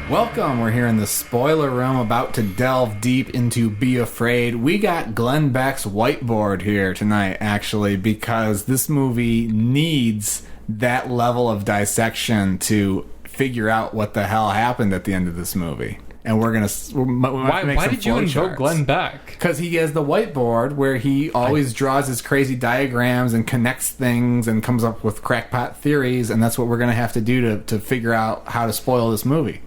Welcome. We're here in the spoiler room, about to delve deep into Be Afraid. We got Glenn Beck's whiteboard here tonight, actually, because this movie needs that level of dissection to figure out what the hell happened at the end of this movie. And we're gonna. Why did you invoke Glenn Beck? Because he has the whiteboard where he always draws his crazy diagrams and connects things and comes up with crackpot theories, and that's what we're gonna have to do to figure out how to spoil this movie.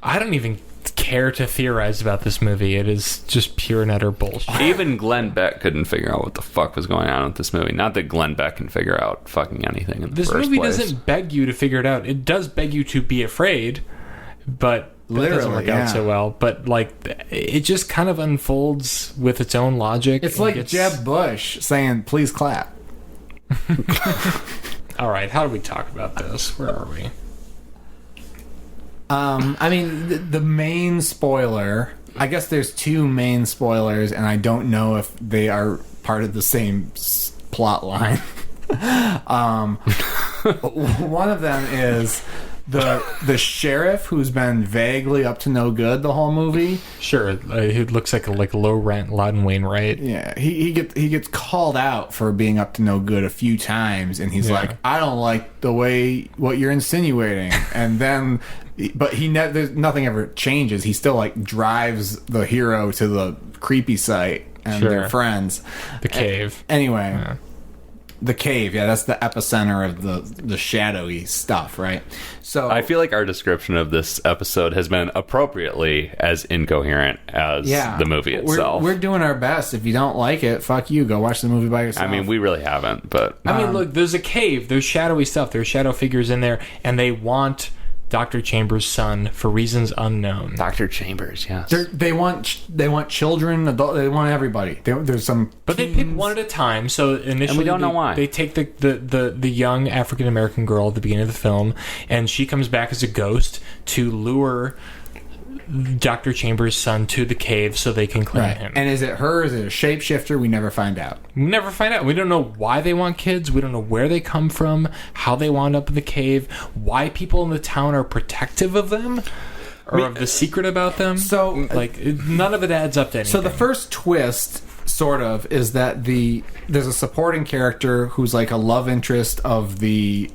I don't even care to theorize about this movie. It is just pure and utter bullshit. Even Glenn Beck couldn't figure out what the fuck was going on with this movie. Not that Glenn Beck can figure out fucking anything in the first place. This movie doesn't beg you to figure it out. It does beg you to be afraid, but that doesn't work out so well. But like, it just kind of unfolds with its own logic. It's like Jeb Bush saying, "Please clap." All right, how do we talk about this? Where are we? I mean, the main spoiler, I guess there's two main spoilers, and I don't know if they are part of the same plot line. One of them is the sheriff who's been vaguely up to no good the whole movie. Sure, he looks like a low rent Loudon Wainwright. Yeah, he gets called out for being up to no good a few times, and he's like, "I don't like the way what you're insinuating," and then. But there's nothing ever changes. He still like drives the hero to the creepy site and their friends. The cave. Anyway, the cave. Yeah, that's the epicenter of the shadowy stuff, right? So I feel like our description of this episode has been appropriately as incoherent as the movie itself. We're doing our best. If you don't like it, fuck you. Go watch the movie by yourself. I mean, we really haven't, but I mean, look, there's a cave. There's shadowy stuff. There's shadow figures in there, and they want Dr. Chambers' son for reasons unknown. Dr. Chambers, yes. They want children, adult. They want everybody. There's some, but they pick one at a time. So initially, and we don't know why. They take the young African American girl at the beginning of the film, and she comes back as a ghost to lure Dr. Chambers' son to the cave so they can claim him. And is it her? Is it a shapeshifter? We never find out. We don't know why they want kids. We don't know where they come from, how they wound up in the cave, why people in the town are protective of them, or of the secret about them. So, like, none of it adds up to anything. So the first twist, sort of, is that there's a supporting character who's like a love interest of the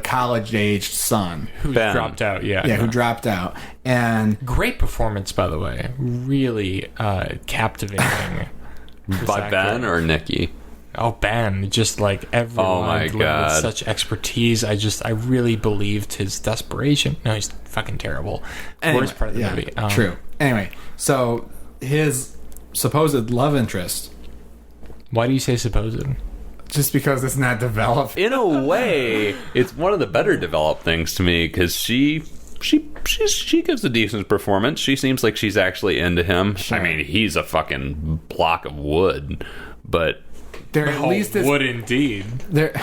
college-aged son who dropped out. Who dropped out. And great performance, by the way, really captivating. By Ben or Nikki? Oh, Ben, just like everyone with such expertise. I really believed his desperation. No, he's fucking terrible. Anyway, worst part of the movie. True. Anyway, so his supposed love interest. Why do you say supposed? Just because it's not developed. In a way, it's one of the better developed things to me, because she gives a decent performance. She seems like she's actually into him. Sure. I mean, he's a fucking block of wood, but they're at least as wood indeed. They're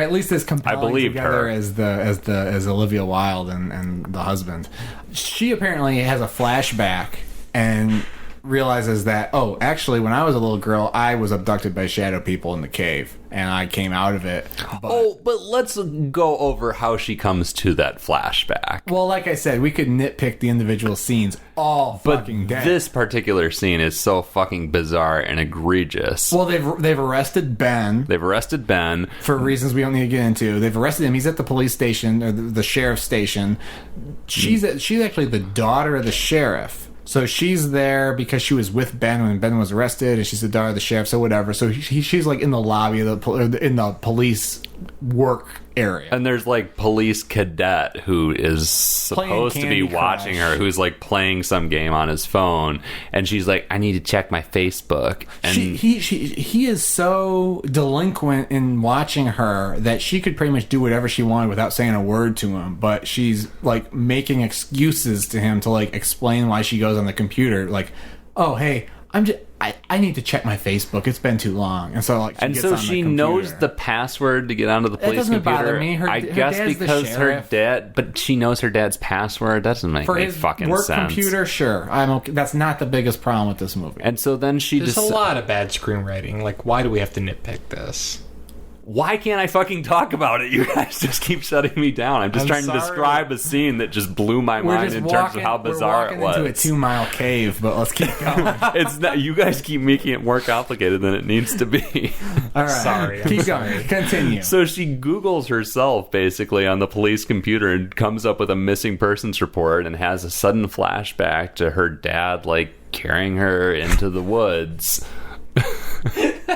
at least as compelling together as Olivia Wilde and the husband. She apparently has a flashback and realizes that, actually, when I was a little girl, I was abducted by shadow people in the cave, and I came out of it. But let's go over how she comes to that flashback. Well, like I said, we could nitpick the individual scenes all fucking day. This particular scene is so fucking bizarre and egregious. Well, they've arrested Ben. For reasons we don't need to get into. They've arrested him. He's at the police station, or the sheriff's station. She's actually the daughter of the sheriff. So she's there because she was with Ben when Ben was arrested, and she's the daughter of the sheriff, so whatever. So she's like in the lobby of in the police work area. And there's like police cadet who is supposed to be watching her, who's like playing some game on his phone, and she's like, I need to check my Facebook. And he is so delinquent in watching her that she could pretty much do whatever she wanted without saying a word to him, but she's like making excuses to him to like explain why she goes on the computer, like, oh hey, I need to check my Facebook. It's been too long, and so like she knows the password to get onto the police computer. Bother me. I guess because her dad, but she knows her dad's password. That doesn't make any fucking work sense. Computer, sure, I'm okay. That's not the biggest problem with this movie. And so then there's a lot of bad screenwriting. Like, why do we have to nitpick this? Why can't I fucking talk about it? You guys just keep shutting me down. I'm trying to describe a scene that just blew my mind in terms of how bizarre it was. We're walking into a 2-mile cave, but let's keep going. It's not. You guys keep making it more complicated than it needs to be. All right, keep going. Continue. So she Googles herself basically on the police computer and comes up with a missing persons report and has a sudden flashback to her dad like carrying her into the woods.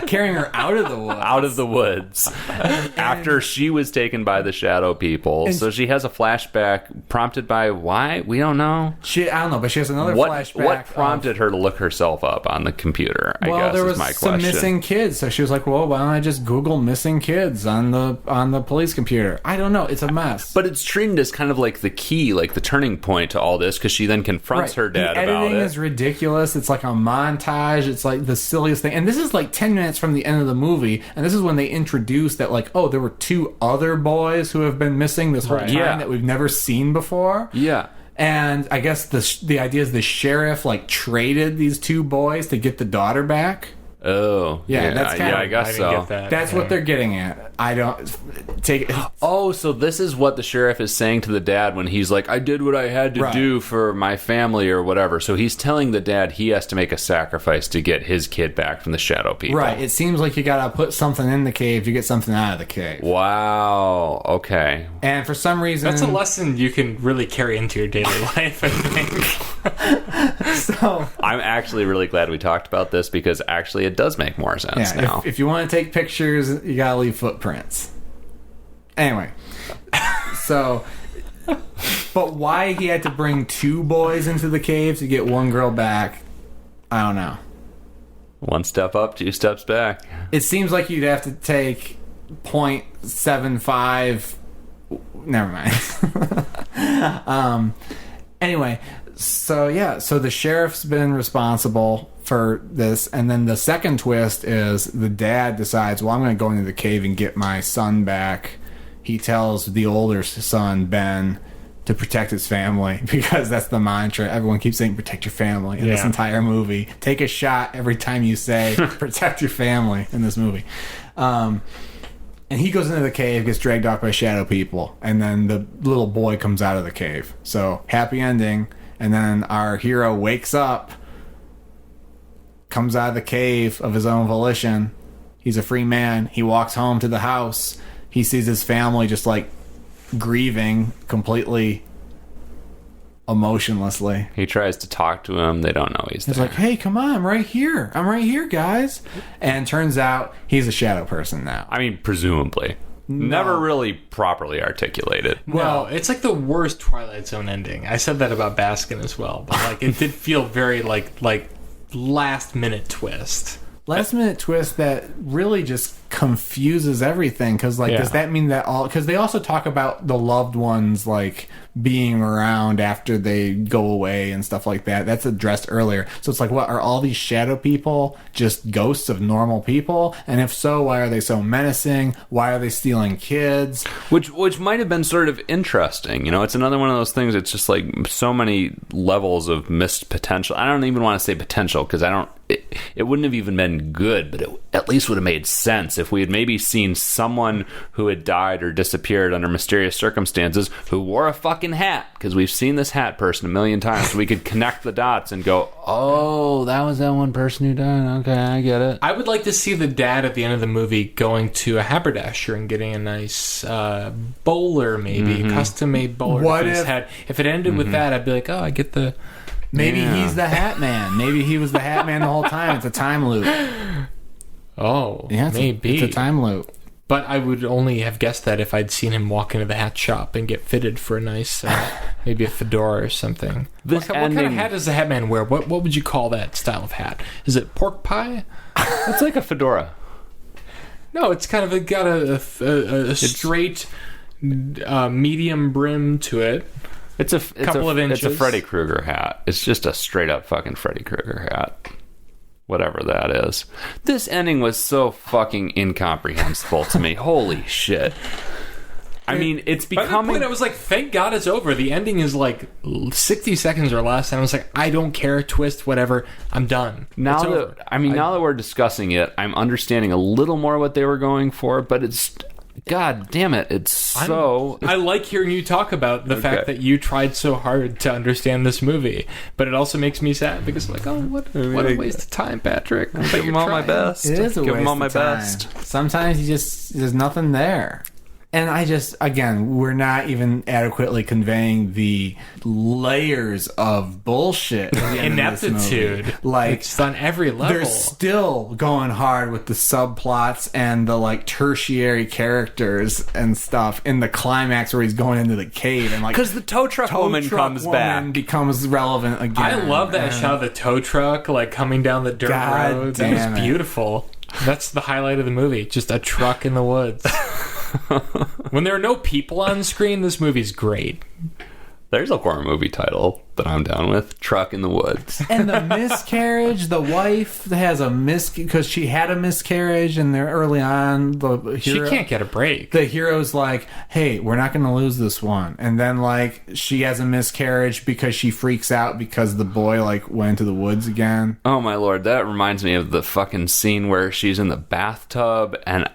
Carrying her out of the woods after she was taken by the shadow people. And so she has a flashback prompted by why? We don't know. I don't know, but she has another flashback. What prompted her to look herself up on the computer? I guess there was is my some question. Missing kids, so she was like, "Well, why don't I just Google missing kids on the police computer?" I don't know. It's a mess. But it's treated as kind of like the key, like the turning point to all this, because she then confronts her dad about it. The editing is ridiculous. It's like a montage. It's like the silliest thing. And this is like 10 minutes from the end of the movie, and this is when they introduced that, like, oh, there were 2 other boys who have been missing this whole time that we've never seen before. Yeah. And I guess the idea is the sheriff like traded these 2 boys to get the daughter back. Oh, yeah, that's kind of, I guess so. That's what they're getting at. I don't take. Oh, so this is what the sheriff is saying to the dad when he's like, "I did what I had to do for my family" or whatever. So he's telling the dad he has to make a sacrifice to get his kid back from the shadow people. Right. It seems like you gotta put something in the cave to get something out of the cave. Wow. Okay. And for some reason, that's a lesson you can really carry into your daily life, I think. So I'm actually really glad we talked about this, because actually it does make more sense now. If you want to take pictures, you gotta leave footprints. Anyway, so, but why he had to bring 2 boys into the cave to get 1 girl back, I don't know. 1 step up, 2 steps back. It seems like you'd have to take 0.75. Never mind. Anyway, so the sheriff's been responsible for this, and then the second twist is the dad decides, well, I'm going to go into the cave and get my son back. He tells the older son, Ben, to protect his family, because that's the mantra. Everyone keeps saying protect your family in this entire movie. Take a shot every time you say protect your family in this movie. And he goes into the cave, gets dragged off by shadow people, and then the little boy comes out of the cave. So happy ending. And then our hero wakes up, comes out of the cave of his own volition. He's a free man. He walks home to the house. He sees his family just like grieving completely emotionlessly. He tries to talk to him. They don't know he's there. He's like, hey, come on, I'm right here. I'm right here, guys. And turns out he's a shadow person now. I mean, presumably. No. Never really properly articulated. Well, it's like the worst Twilight Zone ending. I said that about Baskin as well, but like it did feel very like last minute twist. Last minute twist that really just confuses everything, because does that mean that all, because they also talk about the loved ones like being around after they go away and stuff like that. That's addressed earlier. So it's like, what, are all these shadow people just ghosts of normal people? And if so, why are they so menacing? Why are they stealing kids? Which might have been sort of interesting. You know, it's another one of those things. It's just like so many levels of missed potential. I don't even want to say potential, because it wouldn't have even been good, but it at least would have made sense if we had maybe seen someone who had died or disappeared under mysterious circumstances who wore a fucking hat, because we've seen this hat person a million times, so we could connect the dots and go, oh, that was that one person who died. Okay, I get it. I would like to see the dad at the end of the movie going to a haberdasher and getting a nice bowler, maybe, custom-made bowler for his head. If it ended with that, I'd be like, oh, I get the... Maybe he's the Hat Man. Maybe he was the Hat Man the whole time. It's a time loop. Oh, yeah, maybe. It's a time loop. But I would only have guessed that if I'd seen him walk into the hat shop and get fitted for a nice, maybe a fedora or something. What kind of hat does the hat man wear? What would you call that style of hat? Is it pork pie? It's like a fedora. No, it's kind of got a straight, medium brim to it. It's a couple of inches. It's a Freddy Krueger hat. It's just a straight up fucking Freddy Krueger hat. Whatever that is. This ending was so fucking incomprehensible to me. Holy shit. I mean, it's becoming... By that point, I was like, thank God it's over. The ending is like 60 seconds or less, and I was like, I don't care, twist, whatever. I'm done. Now that we're discussing it, I'm understanding a little more what they were going for, but it's... God damn it, it's so... I like hearing you talk about the fact that you tried so hard to understand this movie, but it also makes me sad because I'm like, oh, what a waste of time, Patrick. Give them all my best. It is a Give waste them all my of time. best. Sometimes there's nothing there. And we're not even adequately conveying the layers of bullshit. Ineptitude. Like, it's on every level. They're still going hard with the subplots and the, like, tertiary characters and stuff in the climax where he's going into the cave. And, like, because the tow truck woman comes back. Becomes relevant again. I love that shot of the tow truck, like, coming down the dirt road. That was beautiful. That's the highlight of the movie. Just a truck in the woods. When there are no people on screen, this movie's great. There's a horror movie title that I'm down with. Truck in the Woods. And the miscarriage, the wife has a because she had a miscarriage, and they're early on. The hero, she can't get a break. The hero's like, hey, we're not going to lose this one. And then, like, she has a miscarriage because she freaks out because the boy, like, went into the woods again. Oh, my lord. That reminds me of the fucking scene where she's in the bathtub, and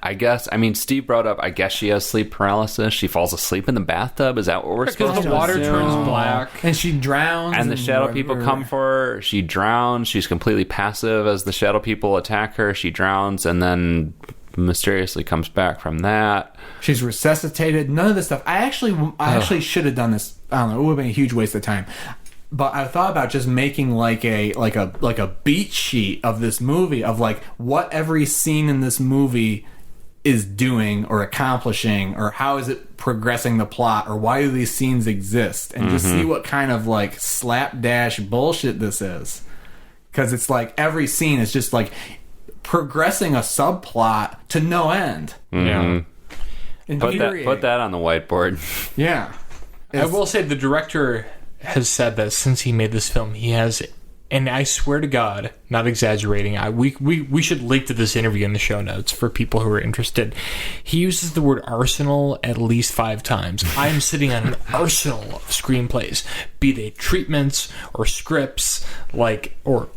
Steve brought up, I guess she has sleep paralysis. She falls asleep in the bathtub. Is that what we're supposed to Because the water turns black. And she drowns. And the shadow people come for her. She drowns. She's completely passive as the shadow people attack her. She drowns and then mysteriously comes back from that. She's resuscitated. None of this stuff. I actually should have done this. I don't know. It would have been a huge waste of time. But I thought about just making like a beat sheet of this movie of like what every scene in this movie is doing or accomplishing, or how is it progressing the plot, or why do these scenes exist, and just see what kind of like slapdash bullshit this is. Because it's like every scene is just like progressing a subplot to no end. Yeah. Put that on the whiteboard. Yeah. I will say the director has said that since he made this film, he has, and I swear to God, not exaggerating, we should link to this interview in the show notes for people who are interested. He uses the word arsenal at least 5 times. I'm sitting on an arsenal of screenplays, be they treatments or scripts, like, or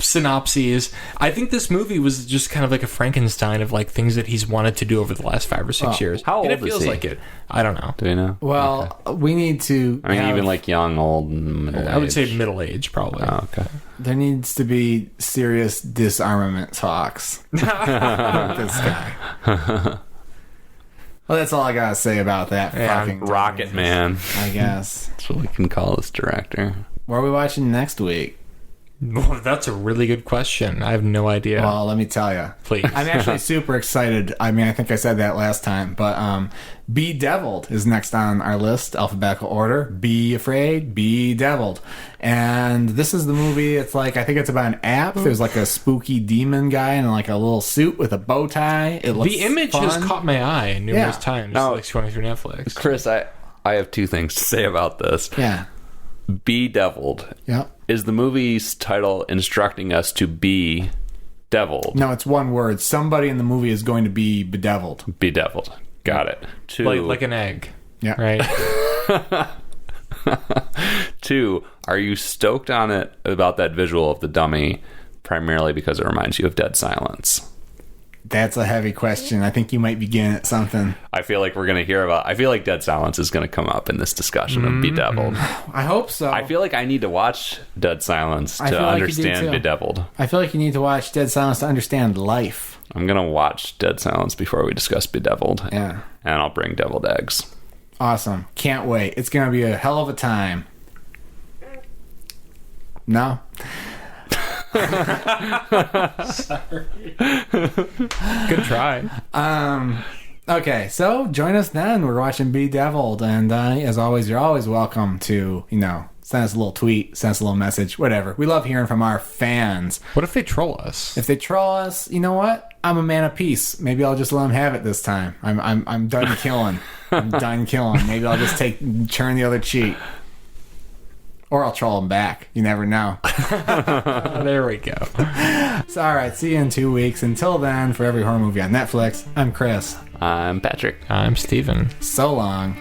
synopses. I think this movie was just kind of like a Frankenstein of like things that he's wanted to do over the last 5 or 6 years. How old and it feels is he? like it. I don't know. Do you know? Well, we need to. Even like young, old, middle age. I would say middle age, probably. Oh, okay. There needs to be serious disarmament talks with this guy. Well, that's all I gotta say about that fucking Rocket Man. I guess That's what we can call this director. What are we watching next week? Well, that's a really good question. I have no idea. Well, let me tell you. Please. I'm actually super excited. I mean, I think I said that last time, but Be Deviled is next on our list, alphabetical order. Be Afraid, Be Deviled. And this is the movie, it's like, I think it's about an app. There's like a spooky demon guy in like a little suit with a bow tie. It looks The image fun. has caught my eye numerous times, like scrolling through Netflix. Chris, I have 2 things to say about this. Yeah. Be Deviled. Yep. Is the movie's title instructing us to be deviled? No, it's one word. Somebody in the movie is going to be bedeviled. Bedeviled. Got it. 2. Like an egg. Yeah. Right? 2. Are you stoked on it about that visual of the dummy primarily because it reminds you of Dead Silence? That's a heavy question. I think you might be getting at something. I feel like we're going to hear about... I feel like Dead Silence is going to come up in this discussion of Bedeviled. I hope so. I feel like I need to watch Dead Silence to understand Bedeviled. I feel like you need to watch Dead Silence to understand life. I'm going to watch Dead Silence before we discuss Bedeviled. Yeah. And I'll bring deviled eggs. Awesome. Can't wait. It's going to be a hell of a time. No? Sorry. Good try. Okay, so join us then. We're watching Be Deviled, and as always, you're always welcome to, send us a little tweet, send us a little message, whatever. We love hearing from our fans. What if they troll us? If they troll us, you know what? I'm a man of peace. Maybe I'll just let them have it this time. I'm done killing. I'm done killing. Maybe I'll just turn the other cheek. Or I'll troll them back. You never know. There we go. So, all right. See you in 2 weeks. Until then, for every horror movie on Netflix, I'm Chris. I'm Patrick. I'm Steven. So long.